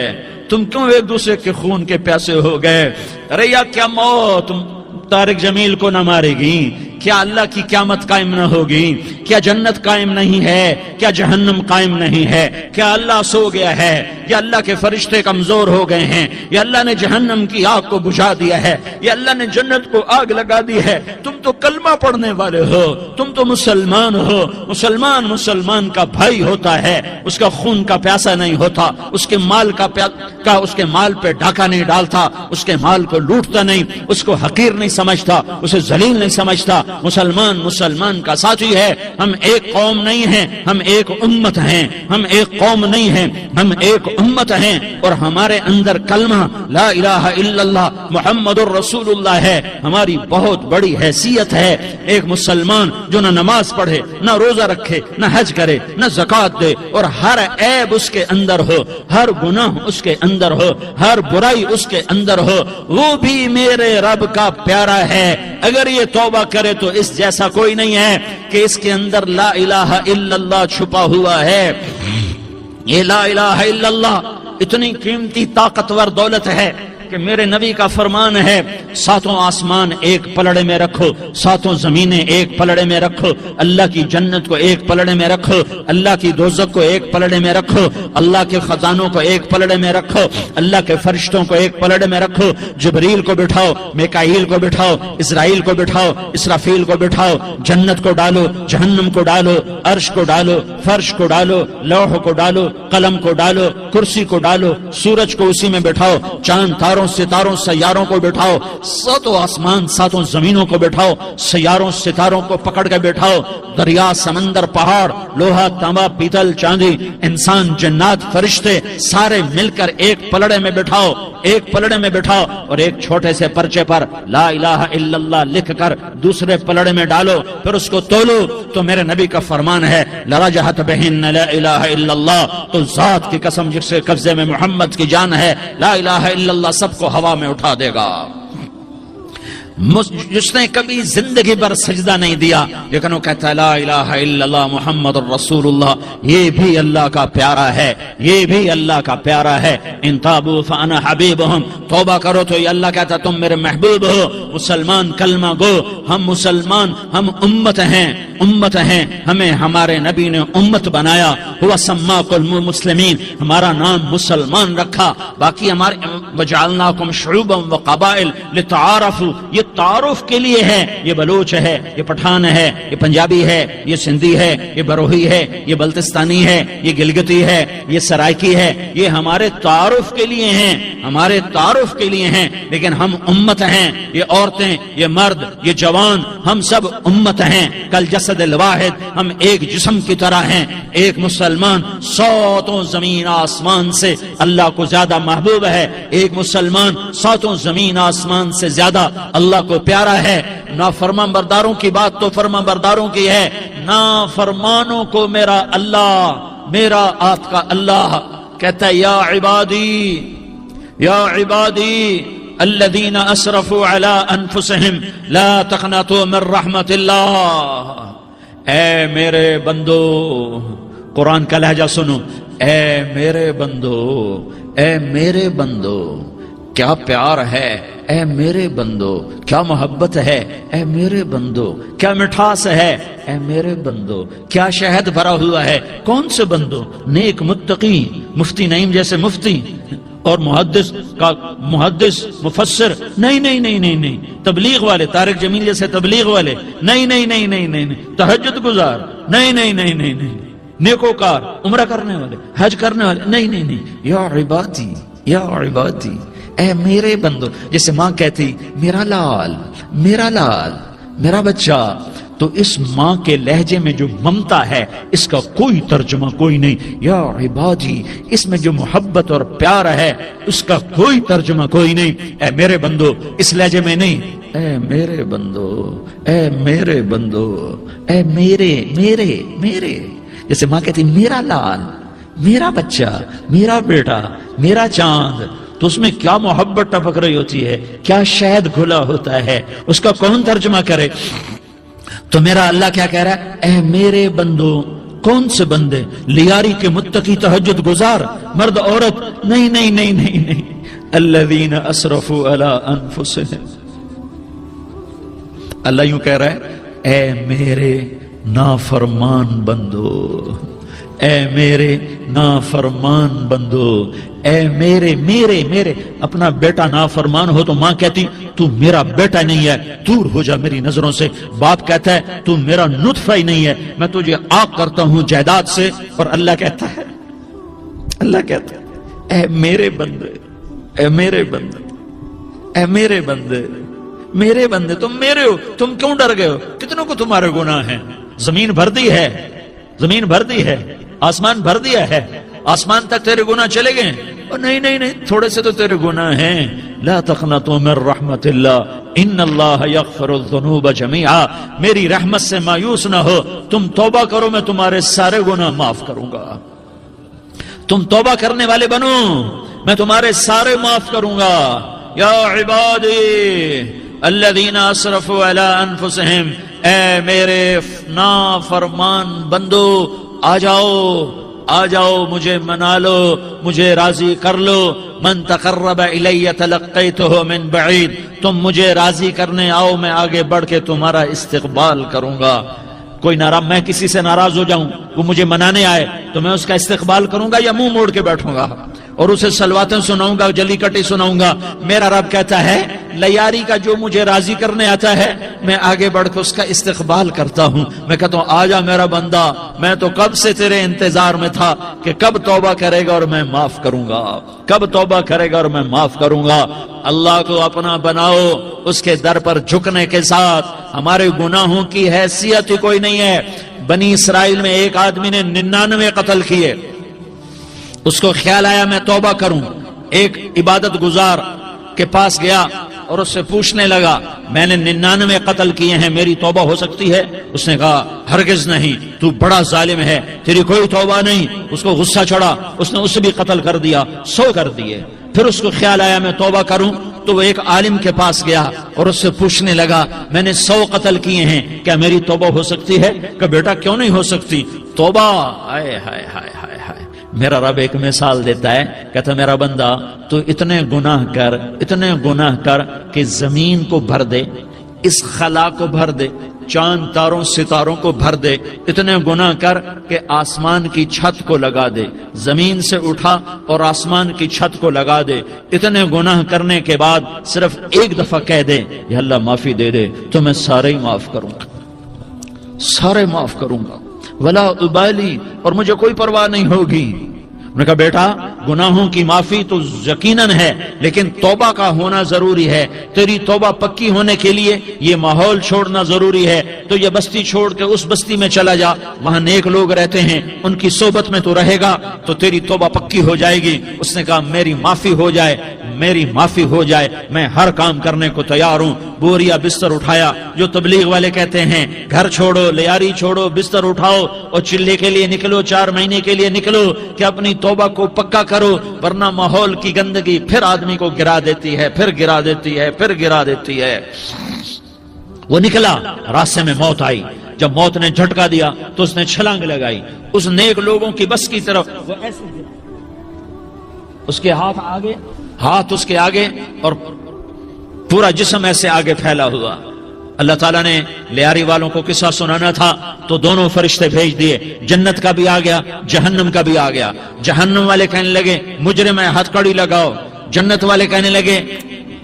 تم کیوں ایک دوسرے کے خون کے پیاسے ہو گئے؟ ارے یا کیا موت طارق جمیل کو نہ مارے گی؟ کیا اللہ کی قیامت قائم نہ ہوگی؟ کیا جنت قائم نہیں ہے؟ کیا جہنم قائم نہیں ہے؟ کیا اللہ سو گیا ہے؟ یا اللہ کے فرشتے کمزور ہو گئے ہیں؟ یا اللہ نے جہنم کی آگ کو بجھا دیا ہے؟ یا اللہ نے جنت کو آگ لگا دی ہے؟ تم تو کلمہ پڑھنے والے ہو، تم تو مسلمان ہو۔ مسلمان کا بھائی ہوتا ہے، اس کا خون کا پیاسا نہیں ہوتا، اس کے مال اس کے مال پہ ڈاکہ نہیں ڈالتا، اس کے مال کو لوٹتا نہیں، اس کو حقیر نہیں سمجھتا، اسے ذلیل نہیں سمجھتا۔ مسلمان کا ساتھی ہے۔ ہم ایک قوم نہیں ہیں، ہم ایک امت ہیں، ہم ایک قوم نہیں ہیں، ہم ایک امت ہیں، اور ہمارے اندر کلمہ لا الہ الا اللہ محمد الرسول اللہ ہے، ہماری بہت بڑی حیثیت ہے۔ ایک مسلمان جو نہ نماز پڑھے، نہ روزہ رکھے، نہ حج کرے، نہ زکوٰۃ دے، اور ہر عیب اس کے اندر ہو، ہر گناہ اس کے اندر ہو، ہر برائی اس کے اندر ہو، وہ بھی میرے رب کا پیارا ہے۔ اگر یہ توبہ کرے تو اس جیسا کوئی نہیں ہے کہ اس کے اندر لا الہ الا اللہ چھپا ہوا ہے۔ یہ لا الہ الا اللہ اتنی قیمتی طاقتور دولت ہے کہ میرے نبی کا فرمان ہے ساتوں آسمان ایک پلڑے میں رکھو، ساتوں زمینیں ایک پلڑے میں رکھو، اللہ کی جنت کو ایک پلڑے میں رکھو، اللہ کی دوزخ کو ایک پلڑے میں رکھو، اللہ کے خزانوں کو ایک پلڑے میں رکھو، اللہ کے فرشتوں کو ایک پلڑے میں رکھو، جبریل کو بٹھاؤ، میکائیل کو بٹھاؤ، اسرائیل کو بٹھاؤ، اسرافیل کو بٹھاؤ، جنت کو ڈالو، جہنم کو ڈالو، عرش کو ڈالو، فرش کو ڈالو، لوح کو ڈالو، قلم کو ڈالو، کرسی کو ڈالو، سورج کو اسی میں بٹھاؤ، چاند تاروں ستاروں سیاروں کو بٹھاؤ، ساتوں آسمان ساتوں زمینوں کو بٹھاؤ، سیاروں ستاروں کو پکڑ کے بٹھاؤ، دریا سمندر پہاڑ لوہا تانبا پیتل چاندی انسان جنات فرشتے سارے مل کر ایک پلڑے میں بٹھاؤ، ایک پلڑے میں بٹھاؤ، اور ایک چھوٹے سے پرچے پر لا الہ الا اللہ لکھ کر دوسرے پلڑے میں ڈالو، پھر اس کو تولو تو میرے نبی کا فرمان ہے لرجحت بہن لا الہ الا اللہ، تو ذات کی قسم جس کے قبضے میں محمد کی جان ہے، لا الہ الا اللہ سب کو ہوا میں اٹھا دے گا۔ جس نے کبھی زندگی پر سجدہ نہیں دیا لیکن وہ کہتا ہے لا الہ الا اللہ محمد الرسول اللہ، یہ بھی اللہ کا پیارا ہے، یہ بھی اللہ کا پیارا ہے۔ ان تابوا فانا حبیبہم، توبہ کرو تو یہ اللہ کہتا ہے تم میرے محبوب ہو۔ مسلمان کلمہ گو، ہم مسلمان، ہم امت ہیں، امت ہیں، ہمیں ہمارے نبی نے امت بنایا، ہوا سماکم المسلمین، ہمارا نام مسلمان رکھا، باقی ہمارے وجعلناکم شعوبا وقبائل لتعارفوا، یہ تعارف کے لیے ہے، یہ بلوچ ہے، یہ پٹھان ہے، یہ پنجابی ہے، یہ سندھی ہے، یہ بروہی ہے، یہ بلتستانی ہے، یہ گلگتی ہے، یہ سرائکی ہے، یہ ہمارے تعارف کے لیے ہیں، ہمارے تعارف کے لیے ہیں، لیکن ہم امت ہیں، یہ عورتیں، یہ مرد، یہ جوان، ہم سب امت ہیں، کل جسد الواحد، ہم ایک جسم کی طرح ہیں۔ ایک مسلمان ساتوں زمین آسمان سے اللہ کو زیادہ محبوب ہے، ایک مسلمان ساتوں زمین آسمان سے زیادہ اللہ کو پیارا ہے۔ نافرمان برداروں کی بات تو فرمان برداروں کی ہے، نافرمانوں کو میرا اللہ، میرا آپ کا اللہ کہتا ہے یا عبادی الذین اسرفوا علی انفسہم لا تقنطوا من رحمت اللہ، اے میرے بندو، قرآن کا لہجہ سنو، اے میرے بندو، اے میرے بندو، کیا پیار ہے، اے میرے بندو، کیا محبت ہے، اے میرے بندو، کیا مٹھاس ہے، اے میرے بندو، کیا شہد بھرا ہوا ہے۔ کون سے بندو؟ نیک متقی، مفتی نعیم جیسے مفتی اور محدث مفسر، نہیں، تبلیغ والے، طارق جمیل جیسے تبلیغ والے، نہیں، تہجد گزار، نہیں، نیکوکار، عمرہ کرنے والے، حج کرنے والے، نہیں، یا عبادی، اے میرے بندو، جیسے ماں کہتی میرا لال، میرا بچہ، تو اس ماں کے لہجے میں جو ممتا ہے اس کا کوئی ترجمہ کوئی نہیں. یا عبادی، اس میں جو محبت اور پیار ہے اس کا کوئی ترجمہ کوئی نہیں. اے میرے بندو، اس لہجے میں نہیں، اے میرے بندو، اے میرے بندو، اے میرے میرے میرے. جیسے ماں کہتی میرا لال، میرا بچہ، میرا بیٹا، میرا چاند، تو اس میں کیا محبت ٹپک رہی ہوتی ہے، کیا شہد گھلا ہوتا ہے، اس کا کون ترجمہ کرے. تو میرا اللہ کیا کہہ رہا ہے، اے میرے بندو. کون سے بندے؟ لیاری کے متقی تہجد گزار مرد عورت؟ نہیں نہیں نہیں نہیں نہیں. الذین اسرفوا علی انفسہم. اللہ یوں کہہ رہا ہے، اے میرے نافرمان بندو، اے میرے نافرمان بندو، اے میرے میرے میرے. اپنا بیٹا نافرمان ہو تو ماں کہتی تو میرا بیٹا نہیں ہے، دور ہو جا میری نظروں سے. باپ کہتا ہے تو میرا نطفہ ہی نہیں ہے، میں تجھے عاق کرتا ہوں جائیداد سے. اور اللہ کہتا ہے، اللہ کہتا ہے اے میرے بندے، اے میرے بندے، اے میرے بندے، میرے بندے تم میرے ہو، تم کیوں ڈر گئے ہو؟ کتنوں کو تمہارے گناہ ہیں؟ زمین بھر دی ہے، زمین بھر دی ہے، آسمان بھر دیا ہے، آسمان تک تیرے گناہ چلے گئے. اور نہیں نہیں نہیں، تھوڑے سے تو تیرے گناہ ہیں. لا تقنطوا من رحمت اللہ ان اللہ یغفر الذنوب جميعا. میری رحمت سے مایوس نہ ہو، تم توبہ کرو میں تمہارے سارے گناہ معاف کروں گا. تم توبہ کرنے والے بنو، میں تمہارے سارے معاف کروں گا. یا عبادی الذین اسرفوا علی انفسہم، اے میرے نافرمان بندو، آ جاؤ آ جاؤ، مجھے منا لو، مجھے راضی کر لو. من تقرب الی تلقیتہ من بعید. تم مجھے راضی کرنے آؤ، میں آگے بڑھ کے تمہارا استقبال کروں گا. کوئی ناراض، میں کسی سے ناراض ہو جاؤں، وہ مجھے منانے آئے تو میں اس کا استقبال کروں گا یا منہ موڑ کے بیٹھوں گا اور اسے سلواتیں سناؤں گا، جلی کٹی سناؤں گا؟ میرا رب کہتا ہے لیاری کا جو مجھے راضی کرنے آتا ہے میں آگے بڑھ کے اس کا استقبال کرتا ہوں. میں کہتا ہوں آ جا میرا بندہ، میں تو کب سے تیرے انتظار میں تھا کہ کب توبہ کرے گا اور میں معاف کروں گا، کب توبہ کرے گا اور میں معاف کروں گا. اللہ کو اپنا بناؤ، اس کے در پر جھکنے کے ساتھ. ہمارے گناہوں کی حیثیت ہی کوئی نہیں ہے. بنی اسرائیل میں ایک آدمی نے 99 قتل کیے، اس کو خیال آیا میں توبہ کروں. ایک عبادت گزار کے پاس گیا اور اس سے پوچھنے لگا میں نے 99 قتل کیے ہیں، میری توبہ ہو سکتی ہے؟ اس نے کہا ہرگز نہیں، تو بڑا ظالم ہے، تیری کوئی توبہ نہیں. اس کو غصہ چڑھا، اس نے اسے بھی قتل کر دیا، 100 کر دیے. پھر اس کو خیال آیا میں توبہ کروں تو وہ ایک عالم کے پاس گیا اور اس سے پوچھنے لگا میں نے 100 قتل کیے ہیں، کیا میری توبہ ہو سکتی ہے؟ کہ بیٹا کیوں نہیں ہو سکتی توبہ؟ ہائے ہائے ہائے ہائے ہائے. میرا رب ایک مثال دیتا ہے، کہتا میرا بندہ تو اتنے گناہ کر، اتنے گناہ کر کہ زمین کو بھر دے، اس خلا کو بھر دے، چاند تاروں ستاروں کو بھر دے. اتنے گناہ کر کہ آسمان کی چھت کو لگا دے، زمین سے اٹھا اور آسمان کی چھت کو لگا دے. اتنے گناہ کرنے کے بعد صرف ایک دفعہ کہہ دے یا اللہ معافی دے دے تو میں سارے ہی معاف کروں گا، سارے معاف کروں گا. ولا ابالی، اور مجھے کوئی پرواہ نہیں ہوگی. انہوں نے کہا بیٹا گناہوں کی معافی تو یقیناً ہے لیکن توبہ کا ہونا ضروری ہے. تیری توبہ پکی ہونے کے لیے یہ ماحول چھوڑنا ضروری ہے. تو یہ بستی چھوڑ کے اس بستی میں چلا جا، وہاں نیک لوگ رہتے ہیں، ان کی صحبت میں تو رہے گا تو تیری توبہ پکی ہو جائے گی. اس نے کہا میری معافی ہو جائے، میری معافی ہو جائے، میں ہر کام کرنے کو تیار ہوں. بوریا بستر اٹھایا، جو تبلیغ والے کہتے ہیں گھر چھوڑو، لیاری چھوڑو، بستر اٹھاؤ اور چلے کے لیے نکلو، 4 مہینے کے لیے نکلو کہ اپنی توبہ کو پکا کرو، ورنہ ماحول کی گندگی پھر آدمی کو گرا دیتی ہے، پھر گرا دیتی ہے، پھر گرا دیتی ہے. وہ نکلا، راستے میں موت آئی. جب موت نے جھٹکا دیا تو اس نے چھلانگ لگائی اس نیک لوگوں کی بس کی طرف. وہ ایسے اس کے ہاتھ آگے، ہاتھ اس کے آگے اور پورا جسم ایسے آگے پھیلا ہوا. اللہ تعالیٰ نے لیاری والوں کو قصہ سنانا تھا تو دونوں فرشتے بھیج دیے، جنت کا بھی آ گیا، جہنم کا بھی آ گیا. جہنم والے کہنے لگے مجرم ہے ہتھ کڑی لگاؤ، جنت والے کہنے لگے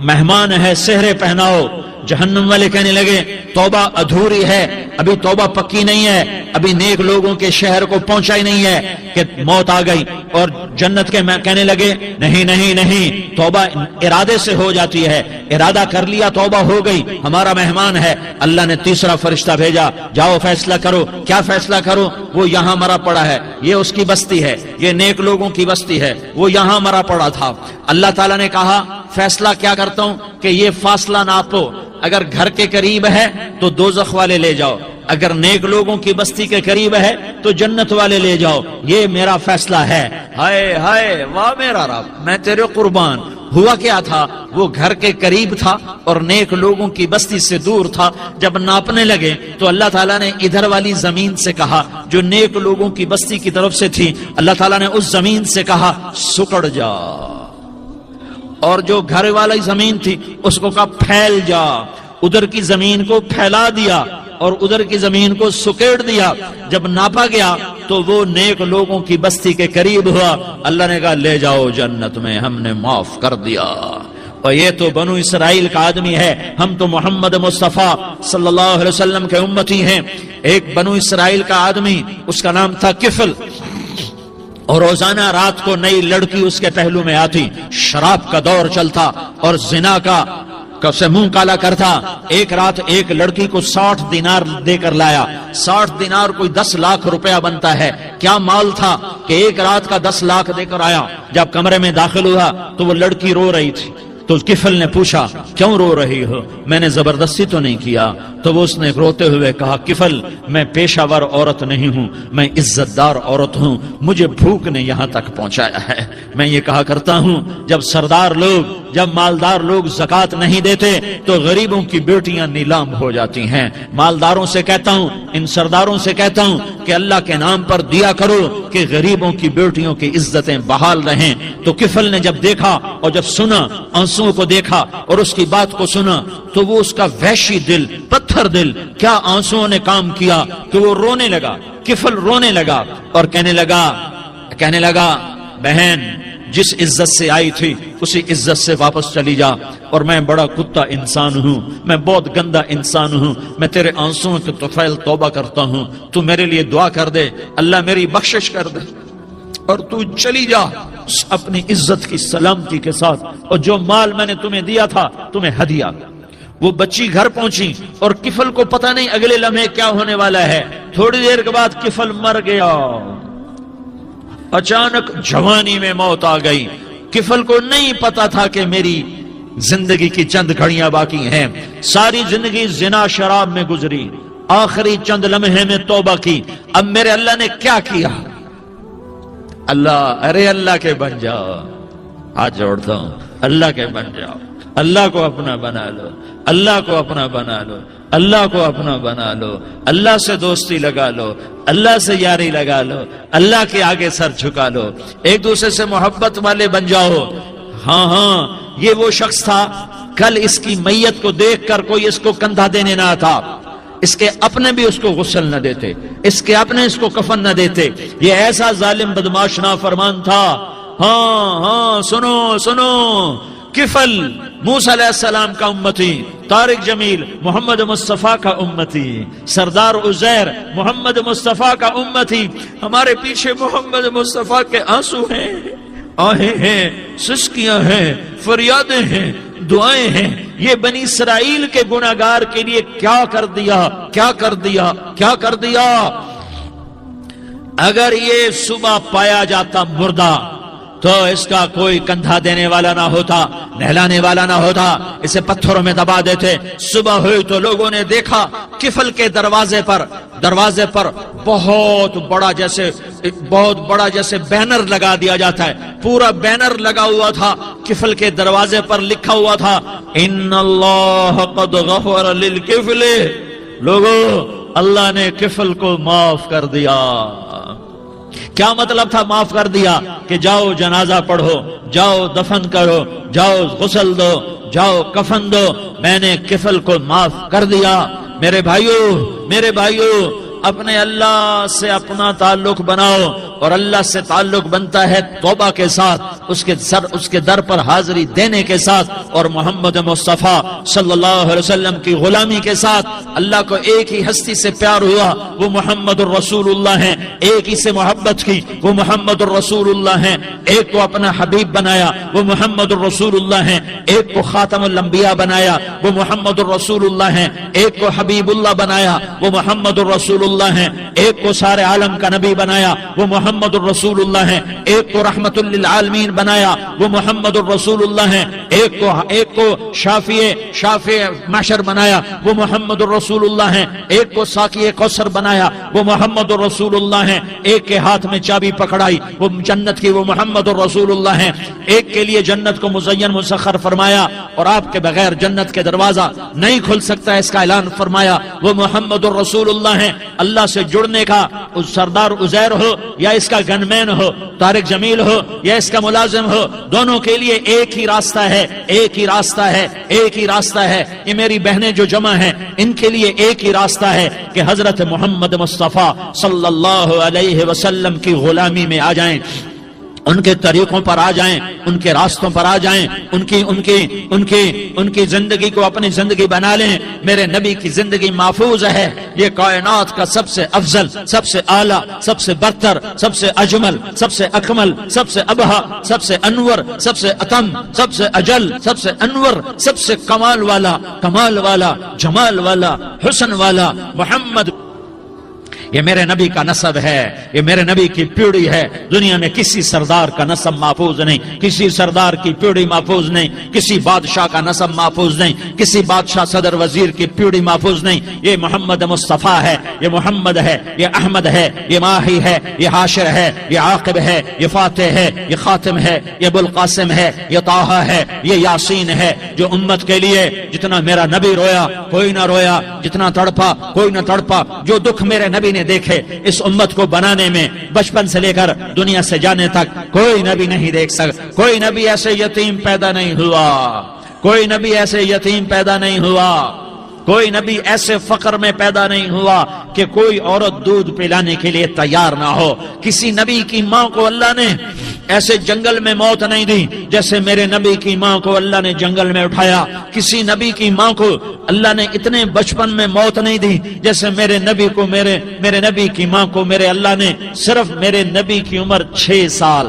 مہمان ہے سہرے پہناؤ. جہنم والے کہنے لگے توبہ ادھوری ہے، ابھی توبہ پکی نہیں ہے، ابھی نیک لوگوں کے شہر کو پہنچا ہی نہیں ہے کہ موت آ گئی۔ اور جنت کے کہنے لگے نہیں نہیں نہیں، توبہ ارادے سے ہو جاتی ہے، ارادہ کر لیا توبہ ہو گئی، ہمارا مہمان ہے۔ اللہ نے تیسرا فرشتہ بھیجا، جاؤ فیصلہ کرو۔ کیا فیصلہ کرو؟ وہ یہاں مرا پڑا ہے، یہ اس کی بستی ہے، یہ نیک لوگوں کی بستی ہے، وہ یہاں مرا پڑا تھا۔ اللہ تعالیٰ نے کہا فیصلہ کیا کرتا ہوں کہ یہ فاصلہ ناپو، اگر گھر کے قریب ہے تو دوزخ والے لے جاؤ، اگر نیک لوگوں کی بستی کے قریب ہے تو جنت والے لے جاؤ، یہ میرا فیصلہ ہے۔ ہائے ہائے واہ میرا رب، میں تیرے قربان۔ ہوا کیا تھا؟ وہ گھر کے قریب تھا اور نیک لوگوں کی بستی سے دور تھا۔ جب ناپنے لگے تو اللہ تعالیٰ نے ادھر والی زمین سے کہا جو نیک لوگوں کی بستی کی طرف سے تھی، اللہ تعالیٰ نے اس زمین سے کہا سکڑ جا، اور جو گھر والی زمین تھی اس کو کہا پھیل جا۔ ادھر کی زمین کو پھیلا دیا اور ادھر کی زمین کو سکیڑ دیا۔ جب ناپا گیا تو وہ نیک لوگوں کی بستی کے قریب ہوا۔ اللہ نے کہا لے جاؤ جنت میں، ہم نے معاف کر دیا۔ اور یہ تو بنو اسرائیل کا آدمی ہے، ہم تو محمد مصطفیٰ صلی اللہ علیہ وسلم کے امتی ہیں۔ ایک بنو اسرائیل کا آدمی، اس کا نام تھا کفل، اور روزانہ رات کو نئی لڑکی اس کے پہلو میں آتی، شراب کا دور چلتا اور زنا کا سے منہ کالا کرتا۔ ایک رات ایک لڑکی کو 60 دینار دے کر لایا۔ 60 دینار کوئی 10 لاکھ روپیہ بنتا ہے۔ کیا مال تھا کہ ایک رات کا 10 لاکھ دے کر آیا۔ جب کمرے میں داخل ہوا تو وہ لڑکی رو رہی تھی، تو کفل نے پوچھا کیوں رو رہی ہو؟ میں نے زبردستی تو نہیں کیا۔ تو وہ اس نے روتے ہوئے کہا کفل میں پیشہ ور عورت نہیں ہوں، میں عزت دار عورت ہوں، مجھے بھوک نے یہاں تک پہنچایا ہے۔ میں یہ کہا کرتا ہوں جب سردار لوگ، جب مالدار لوگ زکوٰۃ نہیں دیتے تو غریبوں کی بیٹیاں نیلام ہو جاتی ہیں۔ مالداروں سے کہتا ہوں، ان سرداروں سے کہتا ہوں کہ اللہ کے نام پر دیا کرو کہ غریبوں کی بیٹیوں کی عزتیں بحال رہیں۔ تو کفل نے جب دیکھا اور جب سنا، آنسوؤں کو دیکھا اور اس کی بات کو سنا، تو وہ اس کا وحشی دل، پتھر دل، کیا آنسوؤں نے کام کیا کہ وہ رونے لگا۔ کفل رونے لگا اور کہنے لگا بہن جس عزت سے آئی تھی اسی عزت سے واپس چلی جا، اور میں بڑا کتا انسان ہوں، میں بہت گندا انسان ہوں، میں تیرے آنسوؤں کے طفیل توبہ کرتا ہوں، تو میرے لیے دعا کر دے، اللہ میری بخشش کر دے، اور تو چلی جا اپنی عزت کی سلامتی کے ساتھ، اور جو مال میں نے تمہیں دیا تھا تمہیں ہدیہ۔ وہ بچی گھر پہنچی اور کفل کو پتہ نہیں اگلے لمحے کیا ہونے والا ہے۔ تھوڑی دیر کے بعد کفل مر گیا، اچانک جوانی میں موت آ گئی۔ کفل کو نہیں پتا تھا کہ میری زندگی کی چند گھڑیاں باقی ہیں۔ ساری زندگی زنا شراب میں گزری، آخری چند لمحے میں توبہ کی۔ اب میرے اللہ نے کیا کیا؟ اللہ کے بن جاؤ، ہاتھ جوڑتا ہوں، اللہ کے بن جاؤ، اللہ کو اپنا بنا لو، اللہ کو اپنا بنا لو، اللہ کو اپنا بنا لو، اللہ سے دوستی لگا لو، اللہ سے یاری لگا لو، اللہ کے آگے سر جھکا لو، ایک دوسرے سے محبت والے بن جاؤ۔ ہاں یہ وہ شخص تھا، کل اس کی میت کو دیکھ کر کوئی اس کو کندھا دینے نہ آتا، اس کے اپنے بھی اس کو غسل نہ دیتے، اس کے اپنے اس کو کفن نہ دیتے۔ یہ ایسا ظالم بدماش نافرمان تھا۔ ہاں سنو، کفل موسیٰ علیہ السلام کا امتی، طارق جمیل محمد مصطفیٰ کا امتی، سردار عزیر محمد مصطفیٰ کا امتی۔ ہمارے پیچھے محمد مصطفیٰ کے آنسو ہیں، آہیں ہیں، سسکیاں ہیں، فریادیں ہیں، دعائیں ہیں۔ یہ بنی اسرائیل کے گناہگار کے لیے کیا کر دیا۔ اگر یہ صبح پایا جاتا مردہ تو اس کا کوئی کندھا دینے والا نہ ہوتا، نہلانے والا نہ ہوتا، اسے پتھروں میں دبا دیتے۔ صبح ہوئی تو لوگوں نے دیکھا کفل کے دروازے پر بہت بڑا جیسے بینر لگا دیا جاتا ہے، پورا بینر لگا ہوا تھا، کفل کے دروازے پر لکھا ہوا تھا ان اللہ قد غفر للکفل۔ لوگو اللہ نے کفل کو معاف کر دیا۔ کیا مطلب تھا معاف کر دیا؟ کہ جاؤ جنازہ پڑھو، جاؤ دفن کرو، جاؤ غسل دو، جاؤ کفن دو، میں نے کفل کو معاف کر دیا۔ میرے بھائیو اپنے اللہ سے اپنا تعلق بناؤ، اور اللہ سے تعلق بنتا ہے توبہ کے ساتھ، اس کے در پر حاضری دینے کے ساتھ، اور محمد مصطفیٰ صلی اللہ علیہ وسلم کی غلامی کے ساتھ۔ اللہ کو ایک ہی ہستی سے پیار ہوا، وہ محمد الرسول اللہ ہیں، ایک ہی سے محبت کی، وہ محمد الرسول اللہ ہیں، ایک کو اپنا حبیب بنایا، وہ محمد الرسول اللہ ہیں، ایک کو خاتم الانبیاء بنایا، وہ محمد الرسول اللہ ہیں، ایک کو حبیب اللہ بنایا، وہ محمد الرسول اللہ ہیں، ایک کو سارے عالم کا نبی بنایا، وہ محمد الرسول اللہ ہیں، ایک کو رحمت للعالمین بنایا، وہ محمد الرسول اللہ ہیں، ایک کو شافع محشر بنایا، وہ محمد الرسول اللہ ہیں، ایک کو ساقی کوثر بنایا، وہ محمد الرسول اللہ ہیں، ایک کے ہاتھ میں چابی پکڑائی وہ جنت کی، وہ محمد الرسول اللہ ہیں، ایک کے لیے جنت کو مزین مسخر فرمایا اور آپ کے بغیر جنت کے دروازہ نہیں کھل سکتا، اس کا اعلان فرمایا، وہ محمد الرسول اللہ ہیں۔ اللہ سے جڑنے کا سردار عزیر ہو یا اس کا گنمین ہو، طارق جمیل ہو یا اس کا ملازم ہو، دونوں کے لیے ایک ہی راستہ ہے، ایک ہی راستہ ہے، ایک ہی راستہ ہے۔ یہ میری بہنیں جو جمع ہیں ان کے لیے ایک ہی راستہ ہے کہ حضرت محمد مصطفیٰ صلی اللہ علیہ وسلم کی غلامی میں آ جائیں، ان کے طریقوں پر آ جائیں، ان کے راستوں پر آ جائیں، ان کی زندگی کو اپنی زندگی بنا لیں۔ میرے نبی کی زندگی محفوظ ہے، یہ کائنات کا سب سے افضل، سب سے اعلیٰ، سب سے برتر، سب سے اجمل، سب سے اکمل، سب سے ابہا، سب سے انور، سب سے اتم، سب سے اجل، سب سے انور، سب سے کمال والا، جمال والا، حسن والا محمد۔ یہ میرے نبی کا نسب ہے، یہ میرے نبی کی پیڑھی ہے۔ دنیا میں کسی سردار کا نسب محفوظ نہیں، کسی سردار کی پیڑھی محفوظ نہیں، کسی بادشاہ کا نسب محفوظ نہیں، کسی بادشاہ صدر وزیر کی پیڑھی محفوظ نہیں۔ یہ محمد مصطفیٰ ہے، یہ محمد ہے، یہ احمد ہے، یہ ماہی ہے، یہ حاشر ہے، یہ عاقب ہے، یہ فاتح ہے، یہ خاتم ہے، یہ ابوالقاسم ہے، یہ طٰہٰ ہے، یہ یاسین ہے۔ جو امت کے لیے جتنا میرا نبی رویا کوئی نہ رویا، جتنا تڑپا کوئی نہ تڑپا، جو دکھ میرے نبی نے دیکھے اس امت کو بنانے میں، بچپن سے لے کر دنیا سے جانے تک کوئی نبی نہیں دیکھ سکتا۔ کوئی نبی ایسے یتیم پیدا نہیں ہوا، کوئی نبی ایسے یتیم پیدا نہیں ہوا، کوئی نبی ایسے فقر میں پیدا نہیں ہوا کہ کوئی عورت دودھ پلانے کے لیے تیار نہ ہو۔ کسی نبی کی ماں کو اللہ نے ایسے جنگل میں موت نہیں دی جیسے میرے نبی کی ماں کو اللہ نے جنگل میں اٹھایا۔ کسی نبی کی ماں کو اللہ نے اتنے بچپن میں موت نہیں دی جیسے میرے نبی کو، میرے نبی کی ماں کو میرے اللہ نے صرف میرے نبی کی عمر 6 سال،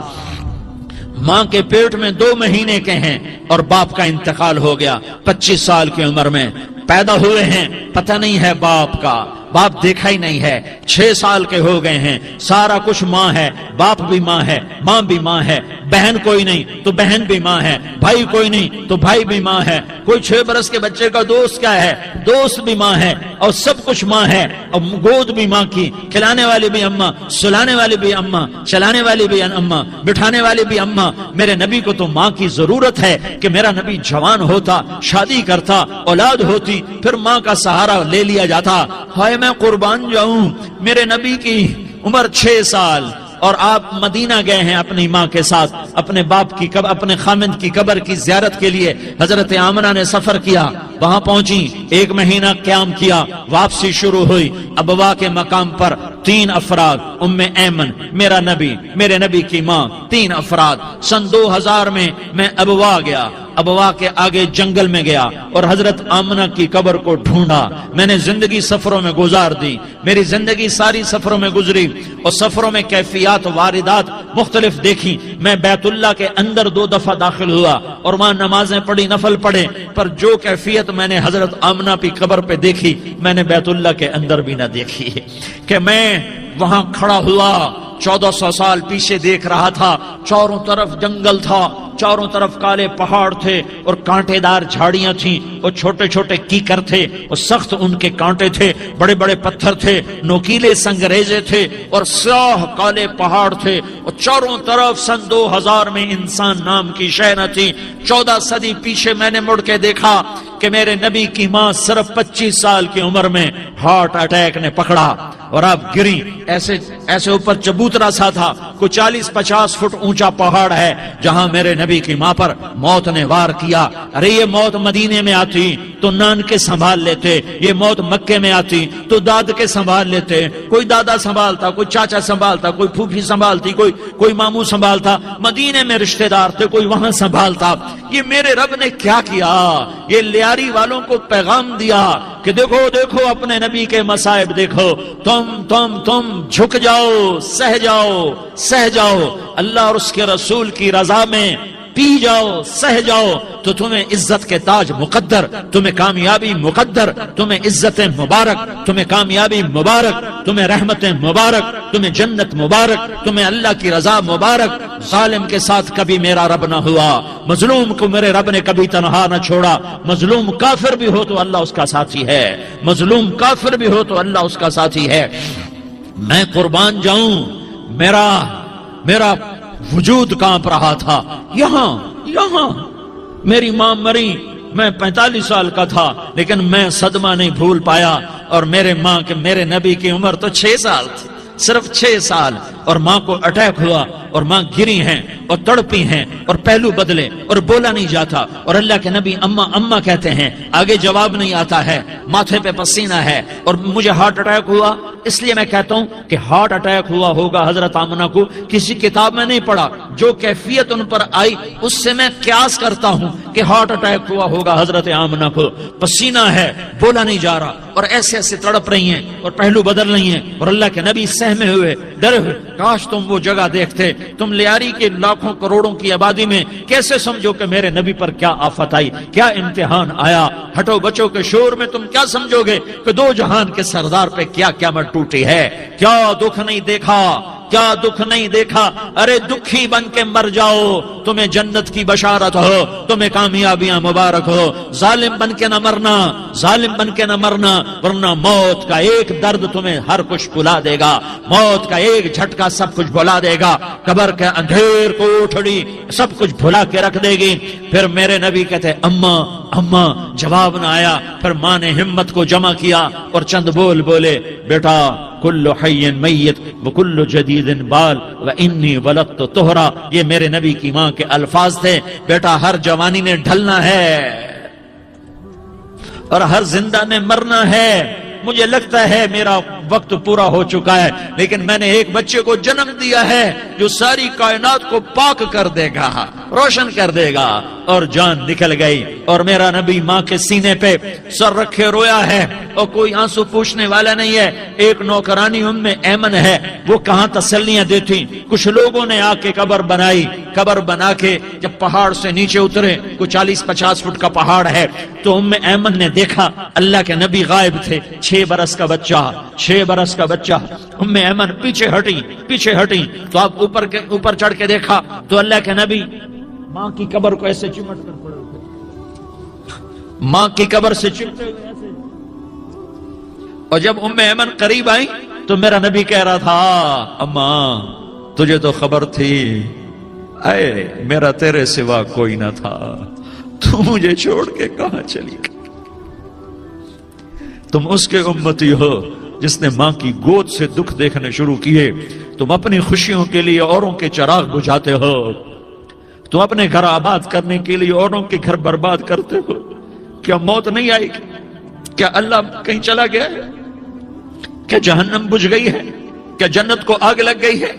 ماں کے پیٹ میں 2 مہینے کے ہیں اور باپ کا انتقال ہو گیا 25 سال کی عمر میں۔ پیدا ہوئے ہیں، پتہ نہیں ہے باپ کا، باپ دیکھا ہی نہیں ہے، 6 سال کے ہو گئے ہیں، سارا کچھ ماں ہے، باپ بھی ماں ہے، ماں بھی ماں ہے، بہن کوئی نہیں تو بہن بھی ماں ہے، بھائی کوئی نہیں تو بھائی بھی ماں ہے، کوئی 6 برس کے بچے کا دوست کیا ہے، دوست بھی ماں ہے، اور سب کچھ ماں ہے، اور گود بھی ماں کی، کھلانے والی بھی اماں، سلانے والی بھی اماں، چلانے والی بھی اماں، بٹھانے والی بھی اماں۔ میرے نبی کو تو ماں کی ضرورت ہے کہ میرا نبی جوان ہوتا، شادی کرتا، اولاد ہوتی، پھر ماں کا سہارا لے لیا جاتا۔ ہائے میں قربان جاؤں، میرے نبی کی عمر 6 سال اور آپ مدینہ گئے ہیں اپنی ماں کے ساتھ، اپنے باپ کی اپنے خامند کی قبر کی زیارت کے لیے حضرت آمنہ نے سفر کیا، وہاں پہنچی، 1 مہینہ قیام کیا، واپسی شروع ہوئی۔ ابوا کے مقام پر 3 افراد، ام ایمن، میرا نبی، میرے نبی کی ماں، 3 افراد۔ سن 2000 میں ابوا گیا، ابوا کے آگے جنگل میں گیا اور حضرت آمنہ کی قبر کو ڈھونڈا۔ میں نے زندگی سفروں میں گزار دی، میری زندگی ساری سفروں میں گزری، اور سفروں میں کیفیات واردات مختلف دیکھی۔ میں بیت اللہ کے اندر 2 دفعہ داخل ہوا اور وہاں نمازیں پڑھی، نفل پڑھے، پر جو کیفیت میں نے حضرت آمنہ کی قبر پہ دیکھی میں نے بیت اللہ کے اندر بھی نہ دیکھی، کہ میں وہاں کھڑا ہوا 1400 سال پیچھے دیکھ رہا تھا، چاروں طرف جنگل تھا، چاروں طرف کالے پہاڑ تھے اور کانٹے دار جھاڑیاں تھیں اور چھوٹے چھوٹے کیکر تھے اور سخت ان کے کانٹے تھے، بڑے بڑے پتھر تھے، نوکیلے سنگریزے تھے اور سیاہ کالے پہاڑ تھے، اور چاروں طرف سن 2000 میں انسان نام کی شے نہ تھی۔ 14 صدی پیچھے میں نے مڑ کے دیکھا کہ میرے نبی کی ماں صرف 25 سال کی عمر میں ہارٹ اٹیک نے پکڑا اور آپ گری، ایسے ایسے اوپر چبوترا سا تھا، کوئی 40-50 فٹ اونچا پہاڑ ہے جہاں میرے نبی کی ماں پر موت نے وار کیا۔ ارے یہ موت مدینے میں آتی تو نان کے سنبھال لیتے، یہ موت مکے میں آتی تو داد کے سنبھال لیتے، کوئی دادا سنبھالتا، کوئی چاچا سنبھالتا، کوئی پھوپھی سنبھالتی، کوئی ماموں سنبھالتا، مدینے میں رشتہ دار تھے کوئی وہاں سنبھالتا۔ یہ میرے رب نے کیا کیا؟ یہ لیاری والوں کو پیغام دیا کہ دیکھو دیکھو اپنے نبی کے مصائب دیکھو، تم جھک جاؤ، سہ جاؤ، اللہ اور اس کے رسول کی رضا میں پی جاؤ، سہ جاؤ تو تمہیں عزت کے تاج مقدر، تمہیں کامیابی مقدر، تمہیں عزت مبارک، تمہیں کامیابی مبارک، تمہیں رحمت مبارک، تمہیں جنت مبارک، تمہیں اللہ کی رضا مبارک۔ ظالم کے ساتھ کبھی میرا رب نہ ہوا، مظلوم کو میرے رب نے کبھی تنہا نہ چھوڑا۔ مظلوم کافر بھی ہو تو اللہ اس کا ساتھی ہے، مظلوم کافر بھی ہو تو اللہ اس کا ساتھی ہے۔ میں قربان جاؤں، میرا وجود کانپ رہا تھا۔ یہاں میری ماں مری، میں 45 سال کا تھا، لیکن میں صدمہ نہیں بھول پایا۔ اور میرے نبی کی عمر تو 6 سال تھی، صرف 6 سال، اور ماں کو اٹیک ہوا اور ماں گری ہیں اور تڑپی ہیں اور پہلو بدلے اور بولا نہیں جاتا، اور اللہ کے نبی اماں کہتے ہیں، آگے جواب نہیں آتا ہے، ماتھے پہ پسینہ ہے، اور مجھے ہارٹ اٹیک ہوا۔ اس لیے میں کہتا ہوں کہ ہارٹ اٹیک ہوا ہوگا حضرت آمنہ کو، کسی کتاب میں نہیں پڑھا، جو کیفیت ان پر آئی اس سے میں قیاس کرتا ہوں کہ ہارٹ اٹیک ہوا ہوگا حضرت آمنہ کو۔ پسینہ ہے، بولا نہیں جا رہا، اور ایسے تڑپ رہی ہیں اور پہلو بدل رہی ہیں، اور اللہ کے نبی سہمے ہوئے، ڈرے ہوئے۔ کاش تم وہ جگہ دیکھتے، تم لیاری کے لاکھوں کروڑوں کی آبادی میں کیسے سمجھو کہ میرے نبی پر کیا آفت آئی، کیا امتحان آیا۔ ہٹو بچوں کے شور میں تم کیا سمجھو گے کہ 2 جہان کے سردار پہ کیا قیامت ٹوٹی ہے۔ کیا دکھ نہیں دیکھا، کیا دکھ نہیں دیکھا۔ ارے دکھی بن کے مر جاؤ، تمہیں جنت کی بشارت ہو، تمہیں کامیابیاں مبارک ہو۔ ظالم بن کے نہ مرنا، ظالم بن کے نہ مرنا، ورنہ موت کا ایک درد تمہیں ہر کچھ بھلا دے گا، موت کا ایک جھٹکا سب کچھ بھلا دے گا، قبر کے اندھیر کو اٹھڑی سب کچھ بھلا کے رکھ دے گی۔ پھر میرے نبی کہتے اماں، جواب نہ آیا۔ پھر ماں نے ہمت کو جمع کیا اور چند بولے، بیٹا کل حی میت وکل جدید بال وانی ولدت طہرا۔ یہ میرے نبی کی ماں کے الفاظ تھے، بیٹا ہر جوانی نے ڈھلنا ہے اور ہر زندہ نے مرنا ہے۔ مجھے لگتا ہے میرا وقت پورا ہو چکا ہے، لیکن میں نے ایک بچے کو جنم دیا ہے جو ساری کائنات کو پاک کر دے گا، روشن کر دے گا۔ اور جان نکل گئی، اور میرا نبی ماں کے سینے پہ سر رکھے رویا ہے، اور کوئی آنسو پوچھنے والا نہیں ہے۔ ایک نوکرانی ایمن ہے، وہ کہاں تسلیاں دیتی۔ کچھ لوگوں نے آ کے قبر بنائی، قبر بنا کے جب پہاڑ سے نیچے اترے، کوئی 40-50 فٹ کا پہاڑ ہے، تو ایمن نے دیکھا اللہ کے نبی غائب تھے۔ 6 برس کا بچہ، ایمن پیچھے ہٹی تو آپ اوپر چڑھ کے دیکھا تو اللہ کے نبی ماں کی قبر کو ایسے چمٹ کر پڑے ہوئے، ماں کی قبر سے چمٹے ہوئے ایسے۔ اور جب ایمن قریب آئی تو میرا نبی کہہ رہا تھا، اماں تجھے تو خبر تھی، اے میرا تیرے سوا کوئی نہ تھا، تو مجھے چھوڑ کے کہاں چلی گئی؟ تم اس کے امتی ہو جس نے ماں کی گود سے دکھ دیکھنے شروع کیے۔ تم اپنی خوشیوں کے لیے اوروں کے چراغ بجھاتے ہو، تم اپنے گھر آباد کرنے کے لیے اوروں کے گھر برباد کرتے ہو۔ کیا موت نہیں آئی؟ کیا اللہ کہیں چلا گیا ہے؟ کیا جہنم بجھ گئی ہے؟ کیا جنت کو آگ لگ گئی ہے؟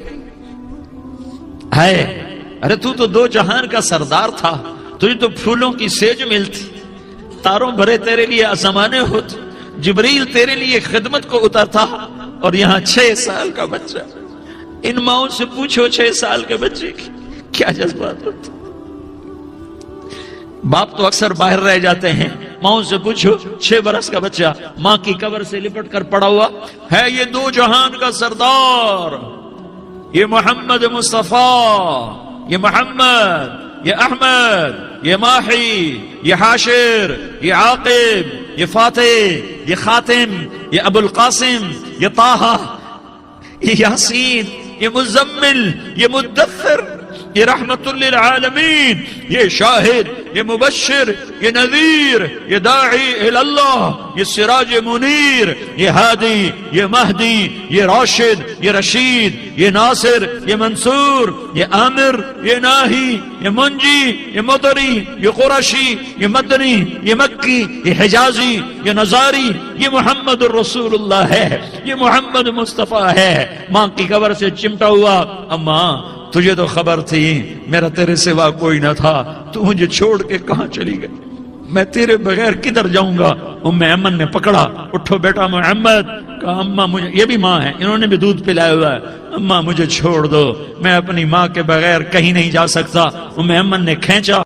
ارے تو 2 جہان کا سردار تھا، تجھے تو پھولوں کی سیج ملتی، تاروں بھرے تیرے لیے آسمانے ہوتے، جبریل تیرے لیے خدمت کو اترتا، اور یہاں 6 سال کا بچہ۔ ان ماؤں سے پوچھو 6 سال کے بچے کی کیا جذبات ہوتے۔ باپ تو اکثر باہر رہ جاتے ہیں، ماؤں سے پوچھو 6 برس کا بچہ ماں کی قبر سے لپٹ کر پڑا ہوا ہے۔ یہ 2 جہان کا سردار، یہ محمد مصطفیٰ، یہ محمد، یہ احمد، یہ ماہی، یہ حاشر، یہ عاقب، یہ فاتح، یہ خاتم، یہ ابو القاسم، یہ طٰہٰ، یہ یاسین، یہ مزمل، یہ مدثر، یہ رحمت للعالمین، یہ شاہد، یہ مبشر، یہ نذیر، یہ داعی اللہ، یہ سراج منیر، یہ ہادی، یہ مہدی، یہ راشد، یہ رشید، یہ ناصر، یہ منصور، یہ عامر، یہ ناہی، یہ منجی، یہ مطری، یہ قرشی، یہ مدنی، یہ مکی، یہ حجازی، یہ نظاری، یہ محمد الرسول اللہ ہے، یہ محمد مصطفیٰ ہے۔ ماں کی قبر سے چمٹا ہوا، اماں تجھے تو خبر تھی میرا تیرے سوا کوئی نہ تھا، تو مجھے چھوڑ کے کہاں چلی گئی، میں تیرے بغیر کدھر جاؤں گا؟ ام ایمن نے پکڑا، اٹھو بیٹا محمد، کہا اماں مجھے، یہ بھی ماں ہے، انہوں نے بھی دودھ پلایا ہوا ہے، اماں مجھے چھوڑ دو، میں اپنی ماں کے بغیر کہیں نہیں جا سکتا۔ ام ایمن نے کھینچا